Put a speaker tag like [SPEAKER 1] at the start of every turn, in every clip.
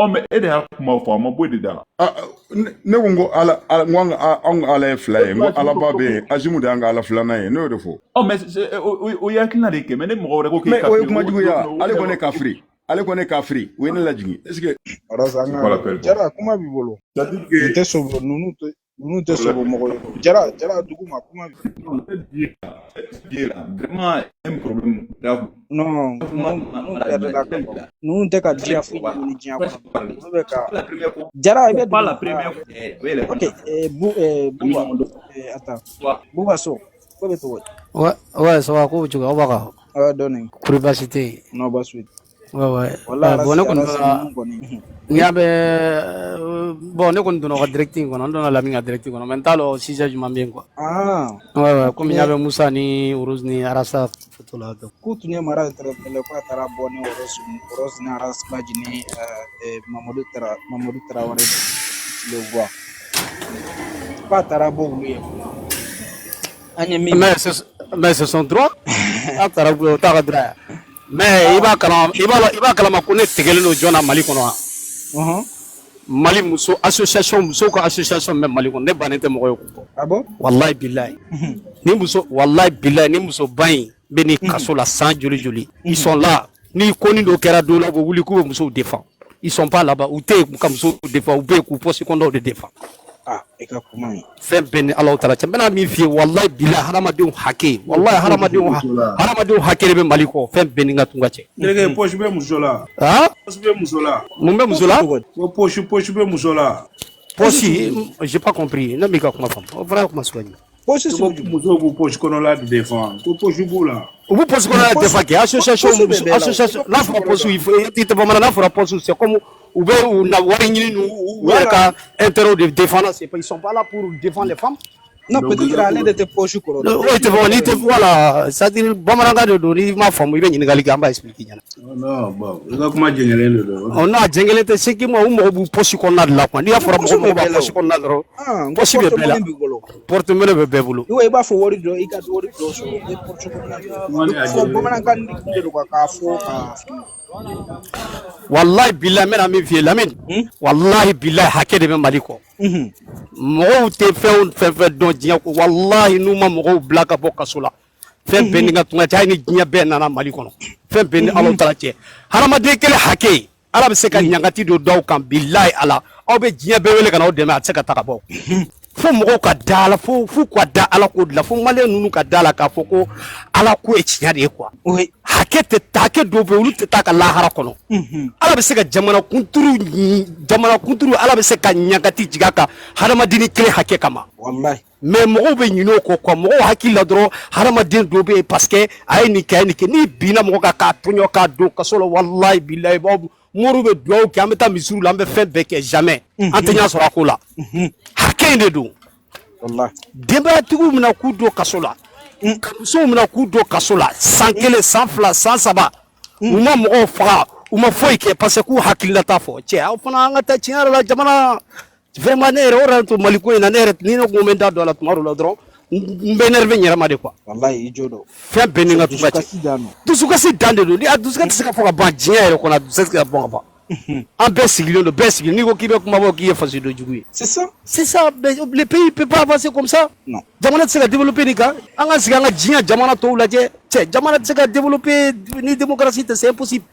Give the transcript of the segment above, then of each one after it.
[SPEAKER 1] mais et de ha kuma fɔ a ma bɔ de da.
[SPEAKER 2] Ne ko n ko anw ala ye fila ye, n ko alaba bɛ yen, Azimu de y'an ka ala filanan ye, ne y'o de fɔ.
[SPEAKER 1] mais o ye hakilina de kɛ, mais ne mɔgɔ wɛrɛ ko k'i
[SPEAKER 2] kafiri. Mais o ye kuma juguya, ale ko ne kafiri. Ale ko ne kafiri, o ye ne lajigin. Est-ce que
[SPEAKER 3] Jara kuma b'i bolo. N tɛ sɔn ninnu tɛ sɔn mɔgɔ ye. Jara dugu ma kuma b'i bolo.
[SPEAKER 1] Vraiment un problème grave.
[SPEAKER 3] Non, ninnu tɛ ka diya foyi ɲini diɲɛ kɔnɔ. Olu bɛ ka Jara i bɛ
[SPEAKER 1] pas la première fois.
[SPEAKER 3] Ok, attends. Buba So, ko bɛ cogo di?
[SPEAKER 4] Ouais, ça va ko cogo aw b'a kan.
[SPEAKER 3] Dɔɔni.
[SPEAKER 4] Kuri baasi tɛ yen.
[SPEAKER 3] Non baasi tɛ yen.
[SPEAKER 4] Ouais.
[SPEAKER 3] Bon
[SPEAKER 4] ne kɔni y'a bɛ bon ne kɔni donna ka direct in kɔnɔ, n donna Lamini ka direct kɔnɔ, mais n t'a dɔn sujet jumɛn bɛ yen quoi. Ouais, comme y'a bɛ Musa ni Rose ni Arasa photo la.
[SPEAKER 3] K'u tun ye mara tɛrɛtɛrɛ ko a taara bɔ ni Rose ni Arasa Baji ni Mamadou Traoré le voix. K'a taara bɔ olu ye.
[SPEAKER 4] Mais ce sont droits. A taara bɔ o t'a ka droit. Mais i b'a kalama ko ne tigɛlen don jɔn na Mali kɔnɔ wa? Mali muso association musow ka association bɛ Mali kɔnɔ, ne bannen tɛ mɔgɔ ye k'u bɔ.
[SPEAKER 3] Ah bon?
[SPEAKER 4] Wallahi billahi ni muso ba in bɛ ni kaso la san joli ils sont là, ni koni dɔ kɛra don la u bɛ wuli k'u bɛ musow défend, ils sont pas là-bas, u tɛ yen ka musow défend, u bɛ yen k'u poste kɔnɔw de défend.
[SPEAKER 3] I ka kuma ye
[SPEAKER 4] fɛn bɛɛ ni Alahu Taala cɛ, n bɛna min f'i ye wallahi billahi hadamadenw hakɛ de bɛ Mali kɔ, fɛn bɛɛ ni ka tunga cɛ.
[SPEAKER 5] Nɛgɛ poche bɛ muso la. Poche bɛ muso la.
[SPEAKER 4] Mun bɛ muso la?
[SPEAKER 5] Ko poche bɛ muso la.
[SPEAKER 4] Poche, j'ai pas compris. Ne m'y ka kuma faamu. O fana kuma suguya.
[SPEAKER 5] Poche muso b'u poche kɔnɔ de défend. Ko poche b'u la.
[SPEAKER 4] U b'u poche kɔnɔ la défend kɛ association n'a fɔra poche il faut i tɛ bamanan n'a fɔra poche c'est comme u bɛ u na wari ɲini u yɛrɛ ka intérêt de défendre, c'est pas ils sont pas là pour défendre les femmes.
[SPEAKER 3] Non, peut-être ale de tɛ poche kɔrɔ.
[SPEAKER 4] Oui, c'est bon, ni tɛ voilà, c'est-à-dire bamanankan de don, n'i m'a faamu i bɛ ɲininkali kɛ an b'a expliquer ɲɛna.
[SPEAKER 5] Non, bon, i ka kuma jɛngɛlen de don.
[SPEAKER 4] Non, jɛngɛlen tɛ, c'est que u mago b'u poche kɔnɔna de la quoi. N'i y'a fɔra mɔgɔ b'a poche kɔnɔna dɔrɔn, poche bɛ bɛɛ la, porte-monnaie bɛ bɛɛ bolo.
[SPEAKER 3] I b'a fɔ wari dɔ i ka wari dɔ sɔrɔ i poche kɔnɔna. Bamanankan de don k'a fɔ ka
[SPEAKER 4] wallahi billahi mena min fi Lamine wallahi billahi hakɛ de bɛ Mali kɔ mɔgɔw tɛ fɛn dɔn diɲɛ ko wallahi n'u ma mɔgɔw bila ka bɔ kaso la fɛn bɛɛ ni ka tunga cɛ ni diɲɛ bɛɛ nana Mali kɔnɔ fɛn bɛɛ ni Alahu Taala cɛ hadamaden kelen hakɛ Ala bɛ se ka ɲangati don dɔw kan billahi Ala aw bɛ diɲɛ bɛɛ wele ka n'aw dɛmɛ a tɛ se ka taga bɔ fo mɔgɔw ka da Ala fo ka da Ala ko de la fo maliyɛn ninnu ka da la k'a fɔ ko Ala ko ye tiɲɛ de ye quoi hakɛ dɔw bɛ olu tɛ taa ka lahara kɔnɔ Ala bɛ se ka jamana kunturu Ala bɛ se ka ɲangati jigin a kan hadamaden kelen hakɛ kama
[SPEAKER 3] wallahi
[SPEAKER 4] mais mɔgɔw bɛ ɲinɛ o kɔ quoi mɔgɔw hakili la dɔrɔn hadamaden dɔw bɛ yen parce que a ye nin kɛ n'i binna mɔgɔ kan k'a tɔɲɔ k'a don kaso la wallahi billahi Moriw bɛ dugawu kɛ an bɛ taa misiriw la an bɛ fɛn bɛɛ kɛ jamais an tɛ ɲɛ sɔrɔ a ko la hakɛ in de don
[SPEAKER 3] wallahi
[SPEAKER 4] denbayatigiw mina k'u don kaso la musow mina k'u don kaso la san 1 san 2 san 3 u ma mɔgɔw faga u ma foyi kɛ parce que k'u hakilila t'a fɔ cɛ aw fana an ka taa tiɲɛ yɛrɛ la jamana vraiment ne yɛrɛ o yɛrɛ to Mali ko in na ne yɛrɛ ni ne ko n bɛ n da don a la tuma dɔw la dɔrɔn n bɛ énervé n yɛrɛ ma de quoi
[SPEAKER 3] wallahi i jo don
[SPEAKER 4] fɛn bɛɛ ni ka tunga cɛ dusukasi dan de don ni a dusukasi tɛ se ka fɔ ka ban diɲɛ yɛrɛ kɔnɔ a dusukasi tɛ se ka bɔ ka ban an bɛɛ sigilen don n'i ko k'i bɛ kuma bɔ k'i ye fasoden jugu ye
[SPEAKER 3] c'est ça
[SPEAKER 4] le pays peut pas avancer comme ça
[SPEAKER 3] non
[SPEAKER 4] jamana tɛ se ka développer nin kan an ka sigi an ka diɲɛ jamana tɔw lajɛ cɛ jamana tɛ se ka développer ni démocratie tɛ c'est impossible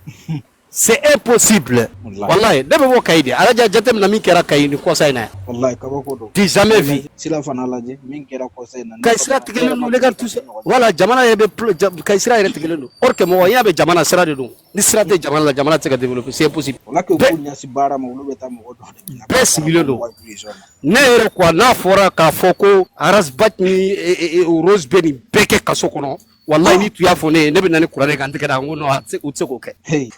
[SPEAKER 4] c'est impossible wallahi ne bɛ bɔ Kayi de alaja jateminɛ min kɛra Kayi ni kɔsa in na
[SPEAKER 3] wallahi kabako don
[SPEAKER 4] tu jamais vu
[SPEAKER 3] sira fana lajɛ min kɛra kɔsa in na
[SPEAKER 4] Kayi sira tigɛlen don les gars tous voilà jamana yɛrɛ bɛ Kayi sira yɛrɛ tigɛlen don or que mɔgɔ y'a bɛ jamana sira de don ni sira tɛ jamana la jamana tɛ se ka développer c'est impossible
[SPEAKER 3] wala que ko ɲɛsi baara ma olu bɛ taa mɔgɔ dɔ
[SPEAKER 4] bɛɛ sigilen don ne yɛrɛ quoi n'a fɔra k'a fɔ ko Aras Bath ni Rose bɛ nin bɛɛ kɛ kaso kɔnɔ wallahi ni tu y'a fɔ ne bɛ na ni kuranɛ kan tɛgɛ da n ko non u tɛ se k'o kɛ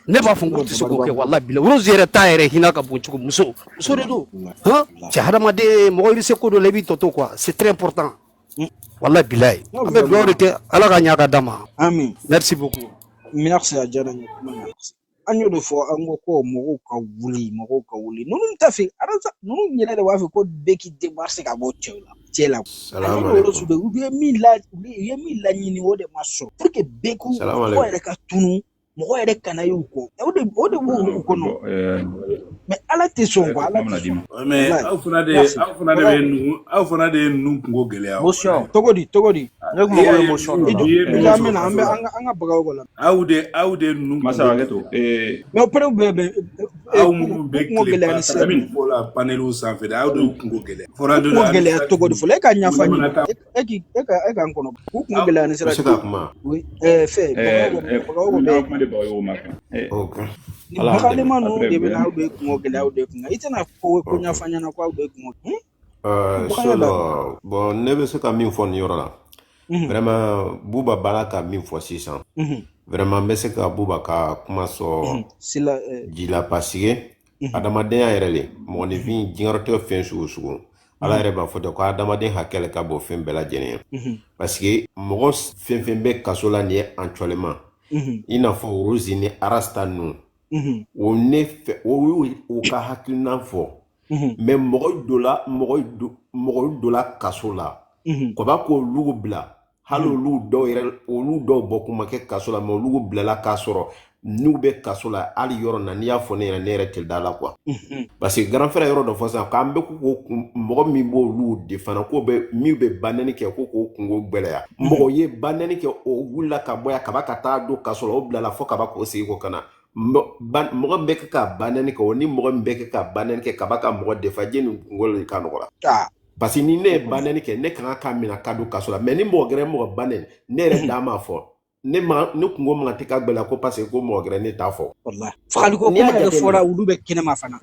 [SPEAKER 4] ne b'a fɔ n ko u tɛ se k'o kɛ wallahi bilahi Rose yɛrɛ t'a yɛrɛ hinɛ ka bon cogo muso de don cɛ hadamaden mɔgɔ i bɛ se ko dɔ la i b'i tɔ to quoi c'est très important wallahi bilahi an bɛ dugawu de kɛ Ala ka ɲɛ ka d'a ma
[SPEAKER 3] amin
[SPEAKER 4] merci beaucoup
[SPEAKER 3] merci a diyara n ye kuma na an y'o de fɔ an ko mɔgɔw ka wuli ninnu t'a fɛ ninnu yɛrɛ de b'a fɛ ko bɛɛ k'i démarrer ka bɔ cɛ la u ye min laɲini o de ma sɔrɔ pour que bɛɛ k'u yɛrɛ ka tunu mɔgɔ yɛrɛ kana y'u kɔ o de b'u kɔnɔ mais ala tɛ sɔn quoi ala tɛ sɔn
[SPEAKER 5] mais aw fana de ye ninnu kungo gɛlɛya
[SPEAKER 3] motion cogo di ne kun mago bɛ motion dɔ an bɛna an ka bagaw kɔnɔ
[SPEAKER 5] aw de ninnu
[SPEAKER 1] masa hakɛto
[SPEAKER 3] mais o pere bɛ
[SPEAKER 5] aw minnu bɛ tile min fɔ la paneliw sanfɛ dɛ aw de y'u kungo gɛlɛya fɔra dɔ
[SPEAKER 3] la gɛlɛya cogo di fɔlɔ e ka ɲafa ɲi e ka n kɔnɔ k'u kungo gɛlɛya ni sira fɛ bagaw bɛ bagalima ninnu de bɛ na aw de kungo gɛlɛya aw de kun i tɛna ko ɲafa ɲɛna ko aw de kungo
[SPEAKER 6] bon ne bɛ se ka min fɔ nin yɔrɔ la vraiment Buba bala ka min fɔ sisan vraiment n bɛ se ka Buba ka kuma sɔn ji la parce que adamadenya yɛrɛ le mɔgɔninfin diɲɛyɔrɔ tɛ fɛn sugu sugu ala yɛrɛ b'a fɔ ten ko adamaden hakɛ ka bɔ fɛn bɛɛ lajɛlen parce que mɔgɔ fɛn fɛn bɛ kaso la nin ye actuellement i n'a fɔ Rose ni Arasta ninnu o ne fɛ o ka hakilina fɔ mais mɔgɔ dɔ la kaso la ko ba ko olu bila hali olu dɔw bɔ kuma kɛ kaso la mais olu bilala k'a sɔrɔ n'u bɛ kaso la hali yɔrɔ na n'i y'a fɔ ne yɛrɛ tɛ da la quoi parce que grand frère yɔrɔ dɔ fɔ sisan k'an bɛ ko mɔgɔ min b'olu de fana ko bɛ min bɛ banɛni kɛ ko k'o kungo gbɛlɛya mɔgɔ ye banɛni kɛ o wulila ka bɔ yan kaba ka taa don kaso la o bilala fo kaba k'o sigi ko kana mɔgɔ bɛ kɛ ka banɛni kɛ o ni mɔgɔ min bɛ kɛ ka banɛni kɛ kaba ka mɔgɔ defa je ni kungo de ka nɔgɔla parce que ni ne ye banɛni kɛ ne kan ka minɛ ka don kaso la mais ni mɔgɔ gɛrɛ mɔgɔ banɛni ne yɛrɛ da m'a fɔ ne kungo man tɛ ka gbɛlɛya ko parce que ko mɔgɔ gɛrɛ ne t'a fɔ
[SPEAKER 3] fagali ko kuma yɛrɛ fɔra olu bɛ kɛnɛma fana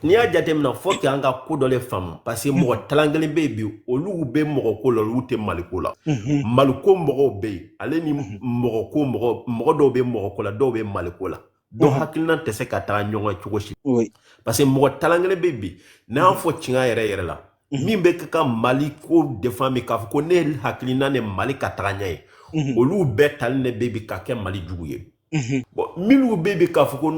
[SPEAKER 6] n'i y'a jateminɛ fo k'an ka ko dɔ le faamu parce que mɔgɔ talan kelen bɛ yen bi olu bɛ mɔgɔ ko la olu tɛ maliko la maliko mɔgɔw bɛ yen ale ni mɔgɔ dɔw bɛ mɔgɔ ko la dɔw bɛ maliko la dɔw hakilina tɛ se ka taa ɲɔgɔn cogo si parce que mɔgɔ talan kelen bɛ yen bi n'an fɔ tiɲɛ yɛrɛ la min bɛ kɛ ka mali ko defan min k'a fɔ ko ne hakilina ni mali ka taga ɲɛ ye olu bɛɛ tali ne bɛ bi ka kɛ mali jugu ye bon minnu bɛ bi k'a fɔ ko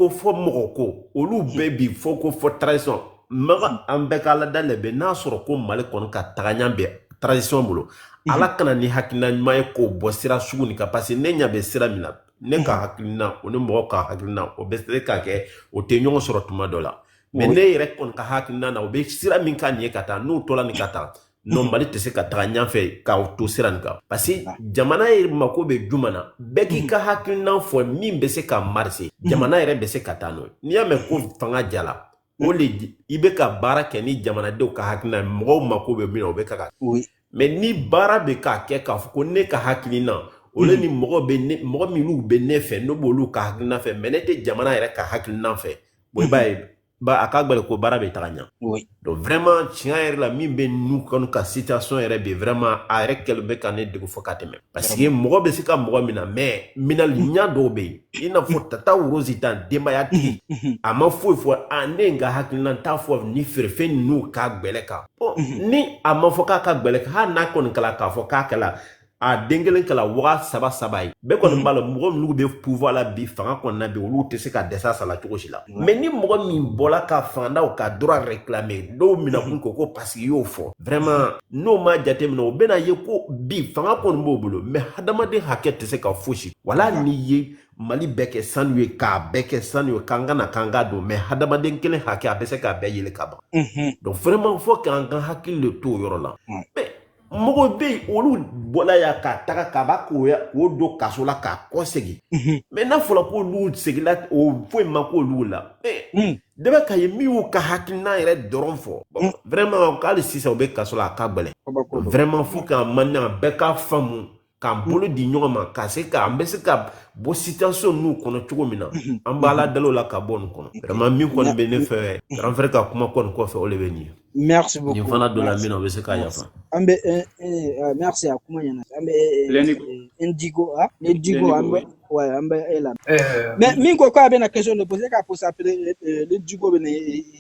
[SPEAKER 6] fɔ mɔgɔ ko olu bɛɛ bi fɔ ko fɔ tradition maga an bɛɛ ka ala da lɛ bɛ n'a sɔrɔ ko mali kɔni ka taga ɲɛ bɛ tradition bolo ala kana ni hakilina ɲuman ye k'o bɔ sira sugu nin kan parce que ne ɲɛ bɛ sira min na ne ka hakilina o ni mɔgɔ ka hakilina o bɛ se ka kɛ o tɛ ɲɔgɔn sɔrɔ tuma dɔ la mais ne yɛrɛ kɔni ka hakilina na o bɛ sira min ka nin ye ka taa n'o tola nin ka taa non mali tɛ se ka taga ɲɛfɛ k'aw to sira nin kan parce que jamana yɛrɛ mako bɛ juma na bɛɛ k'i ka hakilina fɔ min bɛ se ka marcher jamana yɛrɛ bɛ se ka taa n'o ye n'i y'a mɛn ko fanga jala o le i bɛ ka baara kɛ ni jamanadenw ka hakilina mɔgɔw mako bɛ min na o bɛ ka mais ni baara bɛ k'a kɛ k'a fɔ ko ne ka hakilina o le ni mɔgɔ minnu bɛ ne fɛ n'o b'olu ka hakilina fɛ mais ne tɛ jamana yɛrɛ ka hakilina fɛ bon i b'a ye a ka gbɛlɛ ko baara bɛ taga ɲɛ donc vraiment tiɲɛ yɛrɛ la min bɛ n'u kɔni ka situation yɛrɛ bɛ vraiment a yɛrɛ kɛlen bɛ ka ne degun fɔ ka tɛmɛ parce que mɔgɔ bɛ se ka mɔgɔ min na mais minaliya dɔw bɛ yen i n'a fɔ Tata Rose tan denbaya tigi a ma foyi fɔ ne ka hakilina t'a fɔ ni feerefɛn ninnu ka gbɛlɛ kan ni a ma fɔ k'a ka gbɛlɛ kan hali n'a kɔni kɛla k'a fɔ k'a kɛla a den kelen kɛla waga saba ye bɛɛ kɔni b'a la mɔgɔ minnu bɛ pouvoir la bi fanga kɔnɔna bi olu tɛ se ka dɛsɛ a sala cogo si la mais ni mɔgɔ min bɔla ka fandaw ka droit réclamer dɔw mina kun ko parce que y'o fɔ vraiment n'o ma jateminɛ o bɛna ye ko bi fanga kɔni b'o bolo mais hadamaden hakɛ tɛ se ka fosi wala n'i ye mali bɛɛ kɛ sanu ye k'a bɛɛ kɛ sanu ye k'an ka don mais hadamaden kelen hakɛ a bɛ se k'a bɛɛ yɛlɛ ka ban donc vraiment faut k'an ka hakili de to o yɔrɔ la mɔgɔ bɛ yen olu bɔla ya ka taga kaba k'o don kaso la k'a kɔ segin mais n'a fɔra k'olu segila o foyi ma k'olu la de bɛ ka ye min y'u ka hakilina yɛrɛ dɔrɔn fɔ vraiment k'ale sisan u bɛ kaso la a ka gɛlɛn vraiment fo k'an mandi an bɛɛ k'a faamu k'an bolo di ɲɔgɔn ma ka se ka an bɛ se ka bɔ situation n'u kɔnɔ cogo min na an b'a la dalo la ka bɔ nin kɔnɔ vraiment min kɔni bɛ ne fɛ grand frère ka kuma kɔni kɔfɛ o de bɛ nin ye
[SPEAKER 3] merci beaucoup
[SPEAKER 6] nin fana dɔ la min na o bɛ se ka yafa
[SPEAKER 3] an bɛ merci a kuma ɲɛna an bɛ Ndigo an bɛ e la mais min ko k'a bɛna question de poser k'a poser après le Ndigo bɛ na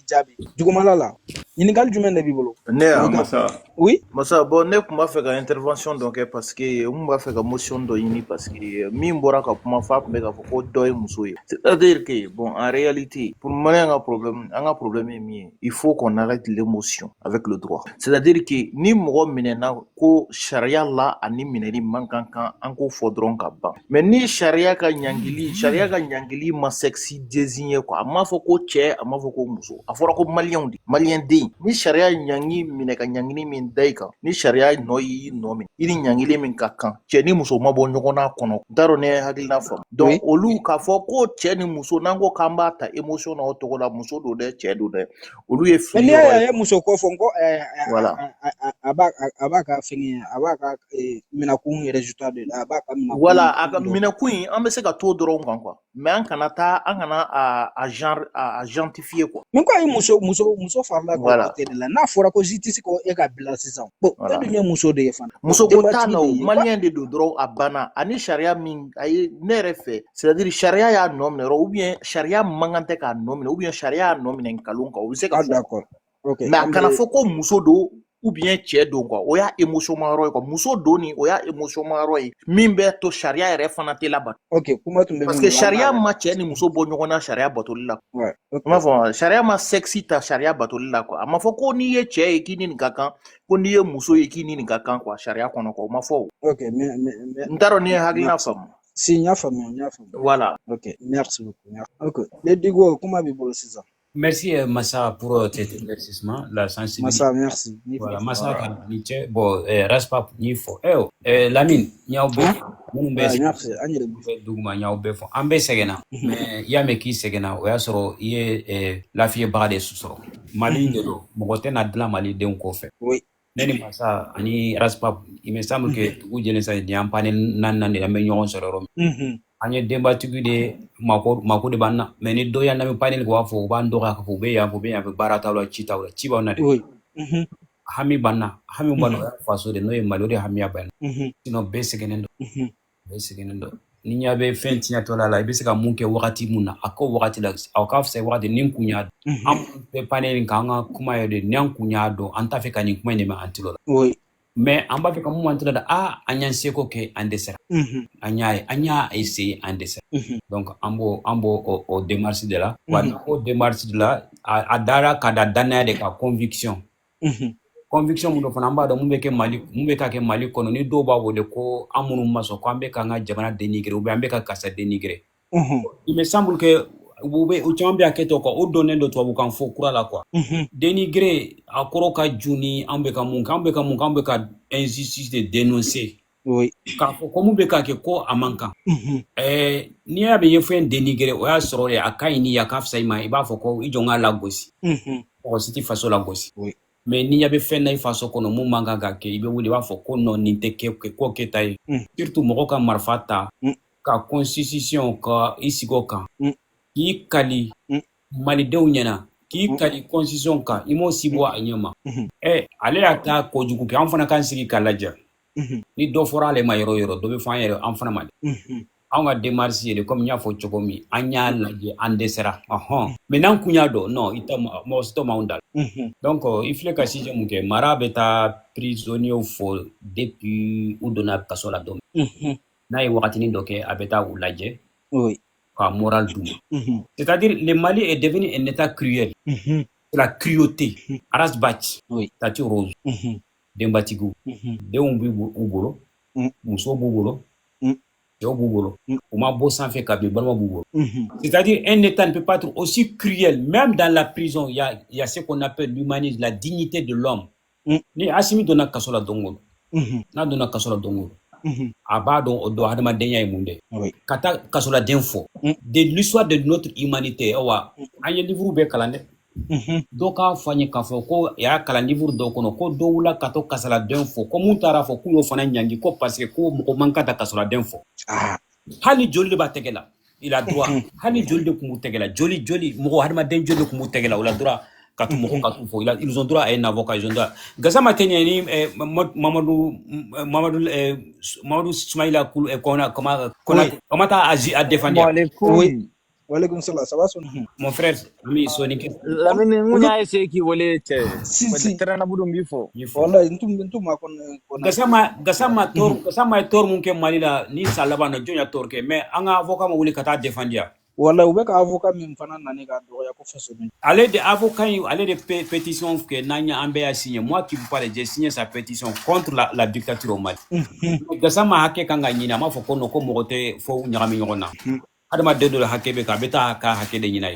[SPEAKER 3] jaabi dugumala la ɲininkali jumɛn de b'i bolo?
[SPEAKER 7] Ne ya
[SPEAKER 1] Masa.
[SPEAKER 3] Oui.
[SPEAKER 7] Masa bon ne kun b'a fɛ ka intervention dɔ kɛ parce que n kun b'a fɛ ka motion dɔ ɲini parce que min bɔra ka kuma f'a kun bɛ k'a fɔ ko dɔ ye muso ye. C'est-à-dire que bon en réalité pour malien ka problème ye min ye il faut qu'on arrête l'émotion avec le droit. C'est-à-dire que ni mɔgɔ minɛna ko sariya la ani minɛli man kan an k'o fɔ dɔrɔn ka ban. Mais ni sariya ka ɲangili ma sexe désigné quoi. A m'a fɔ ko cɛ, a m'a fɔ ko muso. A fɔra ko malien de, malien den. Ni sariya ɲangi minɛ ka ɲangili min da i kan, ni sariya nɔ y'i nɔ min, i ni ɲangili min ka kan, cɛ ni muso ma bɔ ɲɔgɔn na kɔnɔ. N t'a dɔn ne hakilina faamu. Donc olu k'a fɔ ko cɛ ni muso n'an ko k'an b'a ta émotion na o togo la, muso don dɛ, cɛ don dɛ. Olu ye fili.
[SPEAKER 3] N'i y'a ye muso ko fɔ n ko
[SPEAKER 7] voilà.
[SPEAKER 3] A b'a ka fɛngɛ, a b'a ka minɛkun résultat de la, a b'a ka minɛkun.
[SPEAKER 7] Voilà, a ka minɛkun in an bɛ se ka to dɔrɔn kan quoi. Mais an kana a gentrifier quoi.
[SPEAKER 3] Mais ko a ye muso farila ka côté de la. N'a fɔra ko justice ko e ka bila sisan. Bon, e dun ye muso de ye fana.
[SPEAKER 7] Muso ko t'a la o, malien de don dɔrɔn a banna. Ani sariya min a ye ne yɛrɛ fɛ, c'est-à-dire sariya y'a nɔ minɛ ou bien sariya man kan tɛ k'a nɔ minɛ ou bien sariya y'a nɔ minɛ nkalon kan, o bɛ se ka fɔ.
[SPEAKER 3] D'accord. OK.
[SPEAKER 7] Mais a kana fɔ ko muso don ou bien cɛ don quoi. O y'a émotion ma yɔrɔ ye quoi. Muso don ni o y'a émotion ma yɔrɔ ye. Min bɛ to sariya yɛrɛ fana tɛ labato.
[SPEAKER 3] OK, kuma tun bɛ
[SPEAKER 7] parce que sariya ma cɛ ni muso bɔ ɲɔgɔn na sariya batoli la.
[SPEAKER 3] Ouais.
[SPEAKER 7] I m'a fɔ sariya ma sexe ta sariya batoli la quoi. A ma fɔ ko n'i ye cɛ ye k'i ni nin ka kan, ko n'i ye muso ye k'i ni nin ka kan quoi sariya kɔnɔ quoi. O ma fɔ o.
[SPEAKER 3] OK, mais
[SPEAKER 7] n t'a dɔn ni ye hakilina faamu.
[SPEAKER 3] Si n y'a faamu.
[SPEAKER 7] Voilà.
[SPEAKER 3] OK, merci beaucoup. OK. Le Digo, comment b'i bolo sisan?
[SPEAKER 8] Merci Massa pour cet éclaircissement, la sensibilité.
[SPEAKER 3] Massa, merci.
[SPEAKER 8] Voilà, Massa kan ni cɛ bon raspa ni fɔ. Lamine, n y'aw bɛɛ fɔ. Minnu bɛ duguma n y'aw bɛɛ fɔ. An bɛɛ sɛgɛnna. Mais i y'a mɛn k'i sɛgɛnna o y'a sɔrɔ i ye lafiyabaga de sɔrɔ. Mali de don. Mɔgɔ tɛ na dilan malidenw kɔfɛ.
[SPEAKER 3] Oui.
[SPEAKER 8] Ne ni Massa ani raspa il me semble que dugu jɛlen sa nin y'an pannen naani de an bɛ ɲɔgɔn sɔrɔ yɔrɔ min. An ye denbatigi de mako de b'an na mais ni dɔ y'an lamɛn panel k'a fɔ u b'an dɔgɔya k'a fɔ u bɛ yan fɛ baara t'aw la ci t'aw la ci b'aw na de. Hami b'an na hami b'an na o y'a faso de n'o ye Mali o de hamiya b'an na sinon bɛɛ sɛgɛnnen don ni ɲɛ bɛ fɛn tiɲɛtɔ la i bɛ se ka mun kɛ wagati mun na a k'o wagati la aw k'a fisa wagati ni n kun y'a dɔn an bɛ panel in kan an ka kuma ye de ni an kun y'a dɔn an t'a fɛ ka nin kuma in de mɛn an tilo la. Mais an b'a fɛ ka mun an tilo la an y'an seko kɛ an dɛsɛra an y'a essayer an dɛsɛra donc an b'o o démarche de la wa o démarche de la a dara ka da danaya de ka conviction mun do fana an b'a dɔn mun bɛ ka kɛ Mali kɔnɔ ni dɔw b'a wele ko an minnu ma sɔn ko an bɛ k'an ka jamana dénigrer ou bien an bɛ ka karisa dénigrer il me semble que u caman bɛ hakɛ to quoi o donnen don tubabukan fɔ kura la quoi dénigrer a kɔrɔ ka ju ni an bɛ ka mun kɛ an bɛ ka injustice de dénoncer k'a fɔ ko mun bɛ ka kɛ ko a man kan n'i y'a bɛ ye fɛn dénigrer o y'a sɔrɔ de a ka ɲi ni a ka fisa i ma i b'a fɔ ko i jɔ n k'a lagosi mɔgɔ si tɛ faso lagosi mais n'i ɲɛ bɛ fɛn na i faso kɔnɔ mun man kan ka kɛ i bɛ wuli i b'a fɔ ko non nin tɛ kɛ ko kɛta ye surtout mɔgɔ ka marifa ta ka constitution ka i sigi o kan k'i kali malidenw ɲɛna k'i kali constitution kan i m'o si bɔ a ɲɛ ma ale y'a ta kojugu kɛ an fana k'an sigi k'a lajɛ ni dɔ fɔra ale ma yɔrɔ o yɔrɔ dɔ bɛ fɔ an yɛrɛ an fana ma anw ka démarche ye de comme n y'a fɔ cogo min an y'a lajɛ an dɛsɛra mais n'an kun y'a dɔn non mɔgɔ si tɔ m'anw da donc i filɛ ka sujet mun kɛ mara bɛ taa prisonniers fo depuis u donna kaso la don n'a ye wagatinin dɔ kɛ a bɛ taa u lajɛ ka moral d'u ma c'est-à-dire le Mali est devenu un état cruel c'est la cruauté Aras Bachi Tati Rose denbatigiw denw b'u bolo musow b'u bolo cɛw b'u bolo u ma bɔ sanfɛ ka bin balima b'u bolo c'est-à-dire un état ne peut pas être aussi cruel même dans la prison il y a ce qu'on appelle l'humanisme la dignité de l'homme ni Assimi donna kaso la don o don n'a donna kaso la don o don a b'a dɔn o don hadamadenya ye mun de ka taa kasoladen fɔ de l'histoire de notre humanité awa an ye livre bɛɛ kalan dɛ dɔ k'a fɔ an ye k'a fɔ ko y'a kalan livre dɔw kɔnɔ ko dɔw wula ka to kasoladen fɔ ko mun taara fɔ k'u y'o fana ɲangi ko parce que ko mɔgɔ man kan ka kasoladen fɔ hali joli de b'a tɛgɛ la il a droit hali joli de tun b'u tɛgɛ la joli mɔgɔ hadamaden joli de tun b'u tɛgɛ la o la droit ka tu mɔgɔ ka tu fɔ ils ont droit à un avocat ils ont droit Gassama tɛɲɛ ni Mamadou Soumaïla Kona comment t'as agi à défendre
[SPEAKER 3] Walaikum salam, ça va son?
[SPEAKER 8] Mon frère, ami Soninke.
[SPEAKER 9] Lamine ngunya ese ki wole che.
[SPEAKER 3] Si.
[SPEAKER 9] Terana budum bifo.
[SPEAKER 3] Wallahi ntum ma kon
[SPEAKER 8] Gasama tor mun ke malila ni salaba na jonya tor ke mais anga avocat mo wuli kata defendia.
[SPEAKER 3] Wallahi ube ka avocat min fana nani ka do ya ko feso ni.
[SPEAKER 8] Allez de avocat, allez de pétition que Nanya Ambe a signé. Moi qui vous parle, j'ai signé sa pétition contre la dictature au Mali. Gasama hake kanga nyina ma foko no ko mogote fo nyarami ngona. Adama de la hake be ka beta ka hake de nyina.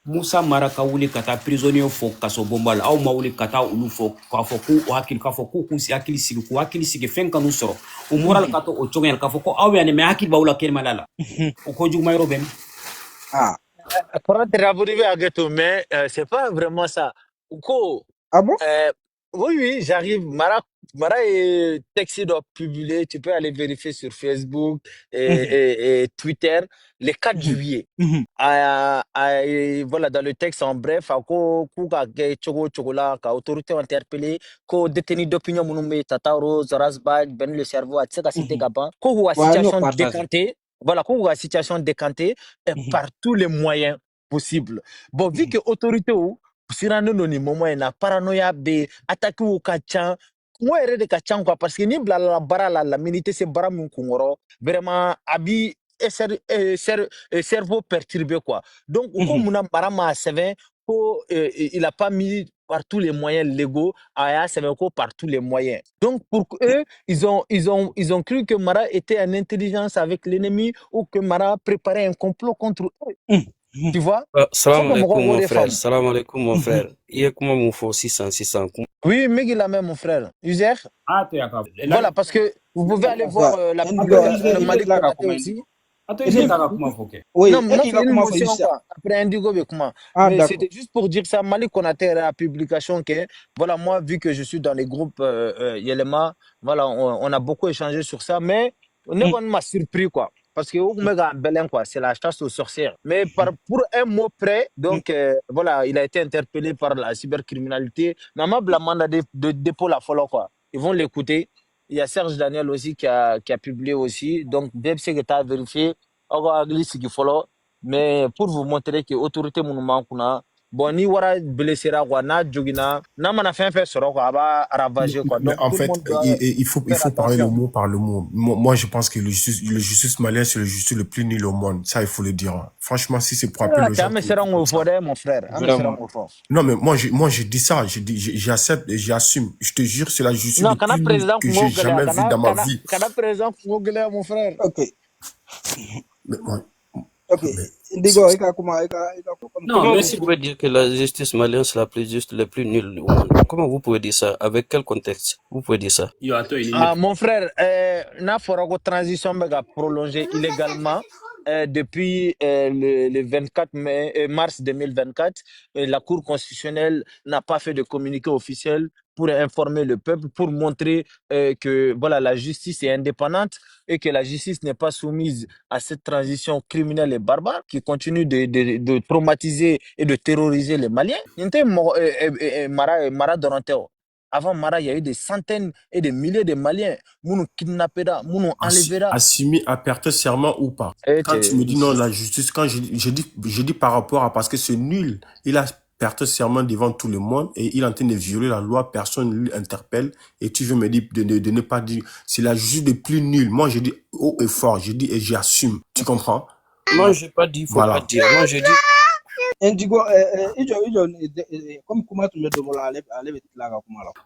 [SPEAKER 8] Musa Mara ka wuli kata prisonnier fo kaso bombal aw ma wuli kata ulu fo ka fo ku hakil ka fo ku si hakil sigi ku hakil sigi fen kanu soro. O moral kato o chongen ka fo ko aw yani me hakil bawla kel malala. O ko jug mayro ben.
[SPEAKER 3] Ah.
[SPEAKER 9] Pour être arrivé à Ghetto, mais c'est pas vraiment ça. Ko,
[SPEAKER 3] Ah bon?
[SPEAKER 9] oui, j'arrive. Mara est texte doit publier. Tu peux aller vérifier sur Facebook et Twitter le 4 juillet. Voilà, dans le texte en bref, autorité interpellée, ko détenu d'opinion mounoume Tataro, Zorazbag, Ben le cerveau, etc. Ko situation décantée. Voilà, quand on a une situation décantée par tous les moyens possibles. Bon, vu que l'autorité, si on a un paranoïa, attaquer au kachan, moi, je suis quoi parce que ni la bara la milité, c'est bara mon kungoro, vraiment, abi, cerveau perturbé, quoi. Donc, comme on a bara ma sévère, il n'a pas mis par tous les moyens légaux, par tous les moyens. Donc, pour eux, ils ont cru que Mara était en intelligence avec l'ennemi ou que Mara préparait un complot contre eux. Tu vois?
[SPEAKER 10] Salam alaikum, mon frère. Salam alaikum, mon frère. Il y a comment mon frère 600.
[SPEAKER 9] Oui, mais il a même mon frère. Uzer? Voilà, parce que vous pouvez aller voir la publication de Malik Konaté aussi.
[SPEAKER 3] Oui,
[SPEAKER 9] non, après Indigo, mais c'était juste pour dire ça. Malik Konaté a la publication que, voilà, moi, vu que je suis dans les groupes Yelema, voilà, on a beaucoup échangé sur ça, mais on m'a surpris, quoi. Parce que quoi, c'est la chasse aux sorcières. Mais pour un mot près, donc voilà, il a été interpellé par la cybercriminalité. Nama Blamanda de dépôt la follow, quoi. Ils vont l'écouter. Il y a Serge Daniel aussi qui a publié aussi. Donc, DebC qui a vérifié. Mais pour vous montrer que l'autorité monument bon, ni wara blessé quoi, na jogina, na mana fait soro quoi, va ravager quoi. Donc,
[SPEAKER 5] en fait, il faut parler le mot par le mot. Moi, je pense que le justice malien, c'est le justice le plus nul au monde. Ça, il faut le dire. Franchement, si c'est pour appeler le gens.
[SPEAKER 9] Mon frère.
[SPEAKER 5] Non, mais moi, je dis ça, j'accepte et j'assume. Je te jure, c'est la justice le plus nul que j'ai jamais vu dans ma vie.
[SPEAKER 9] Mon frère.
[SPEAKER 3] Ok.
[SPEAKER 5] Mais, ouais.
[SPEAKER 3] Ok.
[SPEAKER 10] Non, mais si vous pouvez dire que la justice malienne c'est la plus juste, la plus nulle au monde, comment vous pouvez dire ça? Avec quel contexte vous pouvez dire ça?
[SPEAKER 9] Mon frère, na forogo transition mega prolongée illégalement depuis le 24 mars 2024. La Cour constitutionnelle n'a pas fait de communiqué officiel pour informer le peuple, pour montrer que voilà, la justice est indépendante et que la justice n'est pas soumise à cette transition criminelle et barbare qui continue de traumatiser et de terroriser les Maliens. Mara Doranteo. Avant Mara, il y a eu des centaines et des milliers de Maliens. Mounou kidnappé, mounou enlevé.
[SPEAKER 5] Assumé à perte serment ou pas. Quand tu me dis non, la justice, quand je dis par rapport à parce que c'est nul, il a perte serment devant tout le monde et il est en train de violer la loi, personne ne l'interpelle et tu veux me dire de ne pas dire, c'est la justice le plus nul. Moi, je dis haut et fort, je dis et j'assume. Tu comprends?
[SPEAKER 10] Moi, je n'ai pas dit, faut pas dire. Moi, je dis.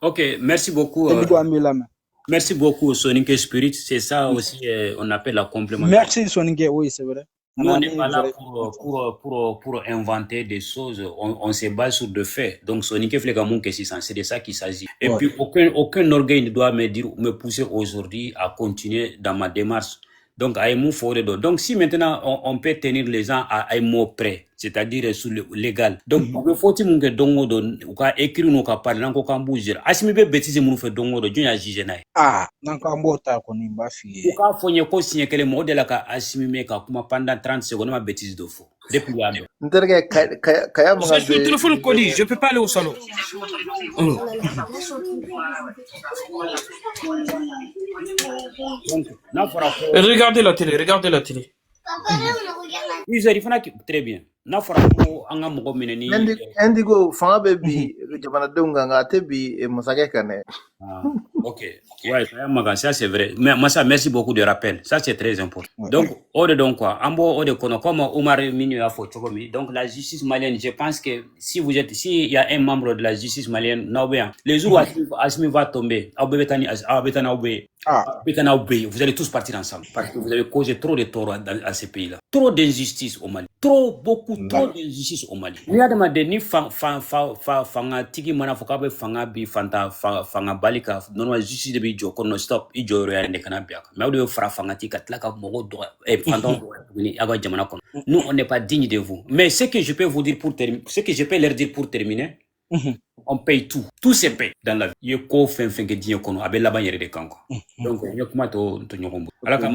[SPEAKER 8] Ok, merci beaucoup. Merci beaucoup, Soninke Spirit. C'est ça aussi, on appelle la complémentarité.
[SPEAKER 3] Merci, Soninke, oui, c'est vrai.
[SPEAKER 8] Nous, on n'est pas là pour inventer des choses. On se base sur des faits. Donc, Soninke Flegamon, c'est de ça qu'il s'agit. Et puis, aucun organe ne doit me pousser aujourd'hui à continuer dans ma démarche. Donc, donc, si maintenant on peut tenir les gens à un mot près, c'est-à-dire sur le légal. Donc, il faut que dongo don ou ka écrire nous ka parler n'ko ka bouger. Asimi be bêtise nous fait dongo do jonya jige na.
[SPEAKER 3] Ah, n'ka mbota ko ni ba fi.
[SPEAKER 8] Ou ka fonye ko signer kele mo de la ka asimi me ka kuma pendant 30 secondes ma bêtise de faux. Depuis là.
[SPEAKER 10] Je suis au téléphone colis, je peux pas aller au salon. Regardez la télé.
[SPEAKER 8] User fana très bien. N'a fɔra ko an ka mɔgɔ minɛ ni
[SPEAKER 7] Indigo fanga bɛ bi jamanadenw kan nka a tɛ bi masakɛ kan dɛ.
[SPEAKER 8] Ok, ouais, ça c'est vrai. Mais Massa, merci beaucoup de rappel. Ça c'est très important. Donc, donc quoi, en bon, comme Omar Minu a fait, donc la justice malienne, je pense que s'il y a un membre de la justice malienne, les jours où Asmi va tomber, vous allez tous partir ensemble parce que vous avez causé trop de tort à ce pays-là. Trop d'injustice au Mali. Trop d'injustice au Mali. Regardez ma dernière fanga tigi mana fokabe fanga bi fanga balika non justice de bi jo kono stop I jo ya ne kana biaka. Mais au fara fanga ti katla ka mogo do pendant ni aga jamana kono. Nous on n'est pas digne de vous. Mais ce que je peux vous dire leur dire pour terminer, on paye tout. Tout se paye dans la vie. Il y a quoi fin que Dieu kono abe la bannière de kanko. Donc il y a comment to nyombo. Ala ka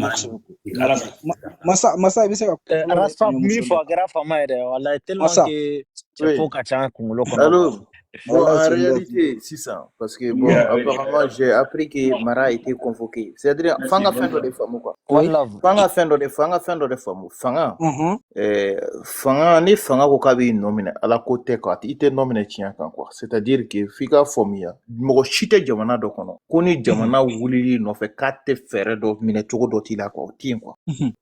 [SPEAKER 3] masa ibise ka
[SPEAKER 9] raspa mi fois grave fama ere wala tellement que c'est faut kacha kungulo kono.
[SPEAKER 7] Allô. Bon, en réalité, c'est ça. Parce que, bon, apparemment, j'ai appris que Mara a été convoqué. C'est-à-dire, Fanga fin de femmes, quoi. Fanga fin de femmes. Fanga, ni Fanga Wokabi nominé à la côté, quoi. Il était nominé, tiens, quoi. C'est-à-dire que, Fika Fomia, Moro Chite Jamana Dokono, Koni Jamana Wuli, no fait 4 ferres d'eau, Minetoro d'Otila, quoi. Tien, quoi.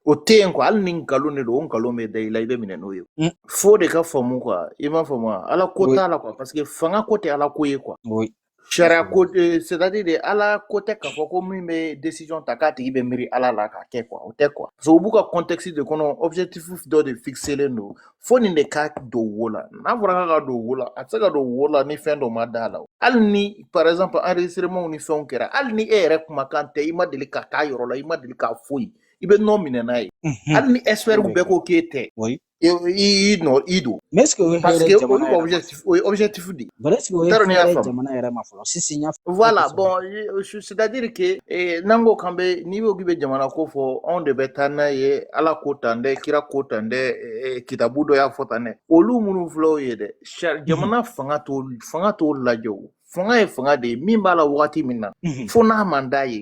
[SPEAKER 7] Au tien, quoi. Al Ninkalone, le Onkalome, de Ilaïbe Minenoyo. Faut des cas Fomou, quoi. Il m'a fait moi. À la côté, là, quoi. Parce que Fanga côté à la couille quoi.
[SPEAKER 3] Oui.
[SPEAKER 7] Chara côté, c'est-à-dire à la côté quand faut comme mes décisions takati ibe miri à la ka quoi. Ou quoi. So beaucoup contexte de kono objectif de fixer les nous. Faut ni cas do wola. Na vranga do wola. Ataka do wola ni fin do madala. Al ni par exemple enregistrement ni son kera. Al ni rek makante ima delika kayoro la ima delika fouille. Ibe nomine nai. Al ni espère ou beko kete.
[SPEAKER 3] Oui.
[SPEAKER 7] Ido.
[SPEAKER 3] Mais est-ce que
[SPEAKER 7] parce que objectif dit. Voilà, bon, c'est-à-dire que nango kambe niveau gibe jamana ko fo on de betana ye ala kotande kira kotande kitabudo ya fotane. Olu munu flow ye de. Jamana fanga to lajo. Fanga de mimbala wati minna. Fona mandaye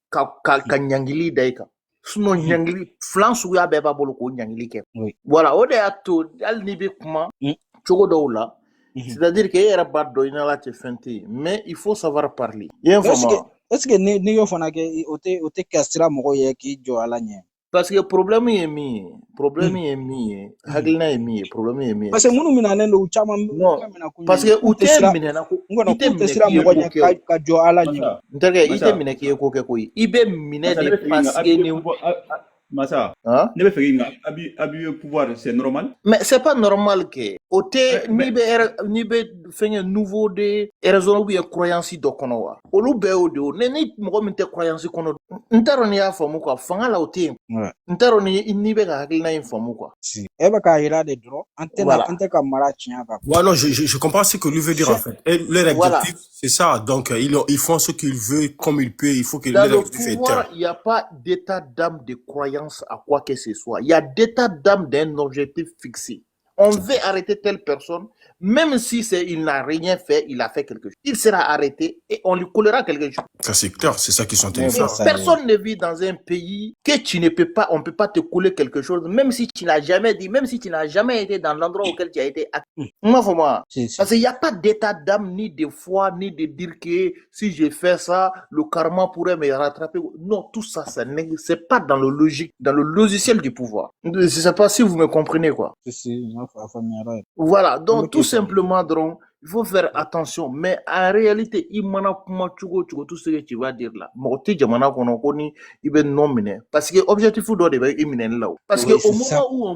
[SPEAKER 7] ka nyangili daika. Sinon nyangili France ou ya beba bolo ko nyangili ke. Voilà, ode ato al nibe kuma chogo doula. C'est-à-dire que era baddo ina la te fenti, mais il faut savoir parler.
[SPEAKER 3] Est-ce que ni yo fana ke ote kastra mogo ye ki jo ala nye?
[SPEAKER 7] Parce que problème est mi, haglina est mi, problème est mi.
[SPEAKER 3] Parce que munu mina nendo uchama
[SPEAKER 7] parce que ute mina na ko
[SPEAKER 3] ite sira mogo nya ka jo ala nye.
[SPEAKER 7] Ndage ite mina ki ko ke koyi. Ibe mina de parce que ni
[SPEAKER 1] Massa, ne be fegi abi pouvoir c'est normal.
[SPEAKER 7] Mais c'est pas normal que ote ni be fenge nouveau de raison ou croyance do kono wa. Olu be o de ni mo min te croyance kono. Ntaro ni ya famu quoi, fanga la ote. Ntaro ni be ga hakili na informu quoi.
[SPEAKER 3] Si. Eba ka ira de dro, ante ka mara chinya ka.
[SPEAKER 5] Ouais, non, je comprends ce que lui veut dire en fait. Et leur objectif, c'est ça. Donc ils font ce qu'ils veulent comme ils peuvent, il faut que
[SPEAKER 7] dans le pouvoir, il n'y a pas d'état d'âme de croyance à quoi que ce soit. Il y a d'état d'âme d'un objectif fixé. On veut arrêter telle personne, même si il n'a rien fait, il a fait quelque chose. Il sera arrêté et on lui collera quelque chose.
[SPEAKER 5] Ça c'est clair, c'est ça qu'ils sont en train de faire.
[SPEAKER 7] Personne ne vit dans un pays que tu ne peux pas, on ne peut pas te coller quelque chose, même si tu n'as jamais dit, même si tu n'as jamais été dans l'endroit auquel tu as été actif. Parce qu'il n'y a pas d'état d'âme, ni de foi, ni de dire que si je fais ça, le karma pourrait me rattraper. Non, tout ça, c'est pas dans le logique, dans le logiciel du pouvoir. Je ne sais pas si vous me comprenez quoi. Voilà, donc tout simplement, il faut faire attention, mais en réalité, il y a tout ce que tu vas dire là. Parce que l'objectif là. Parce que au moment où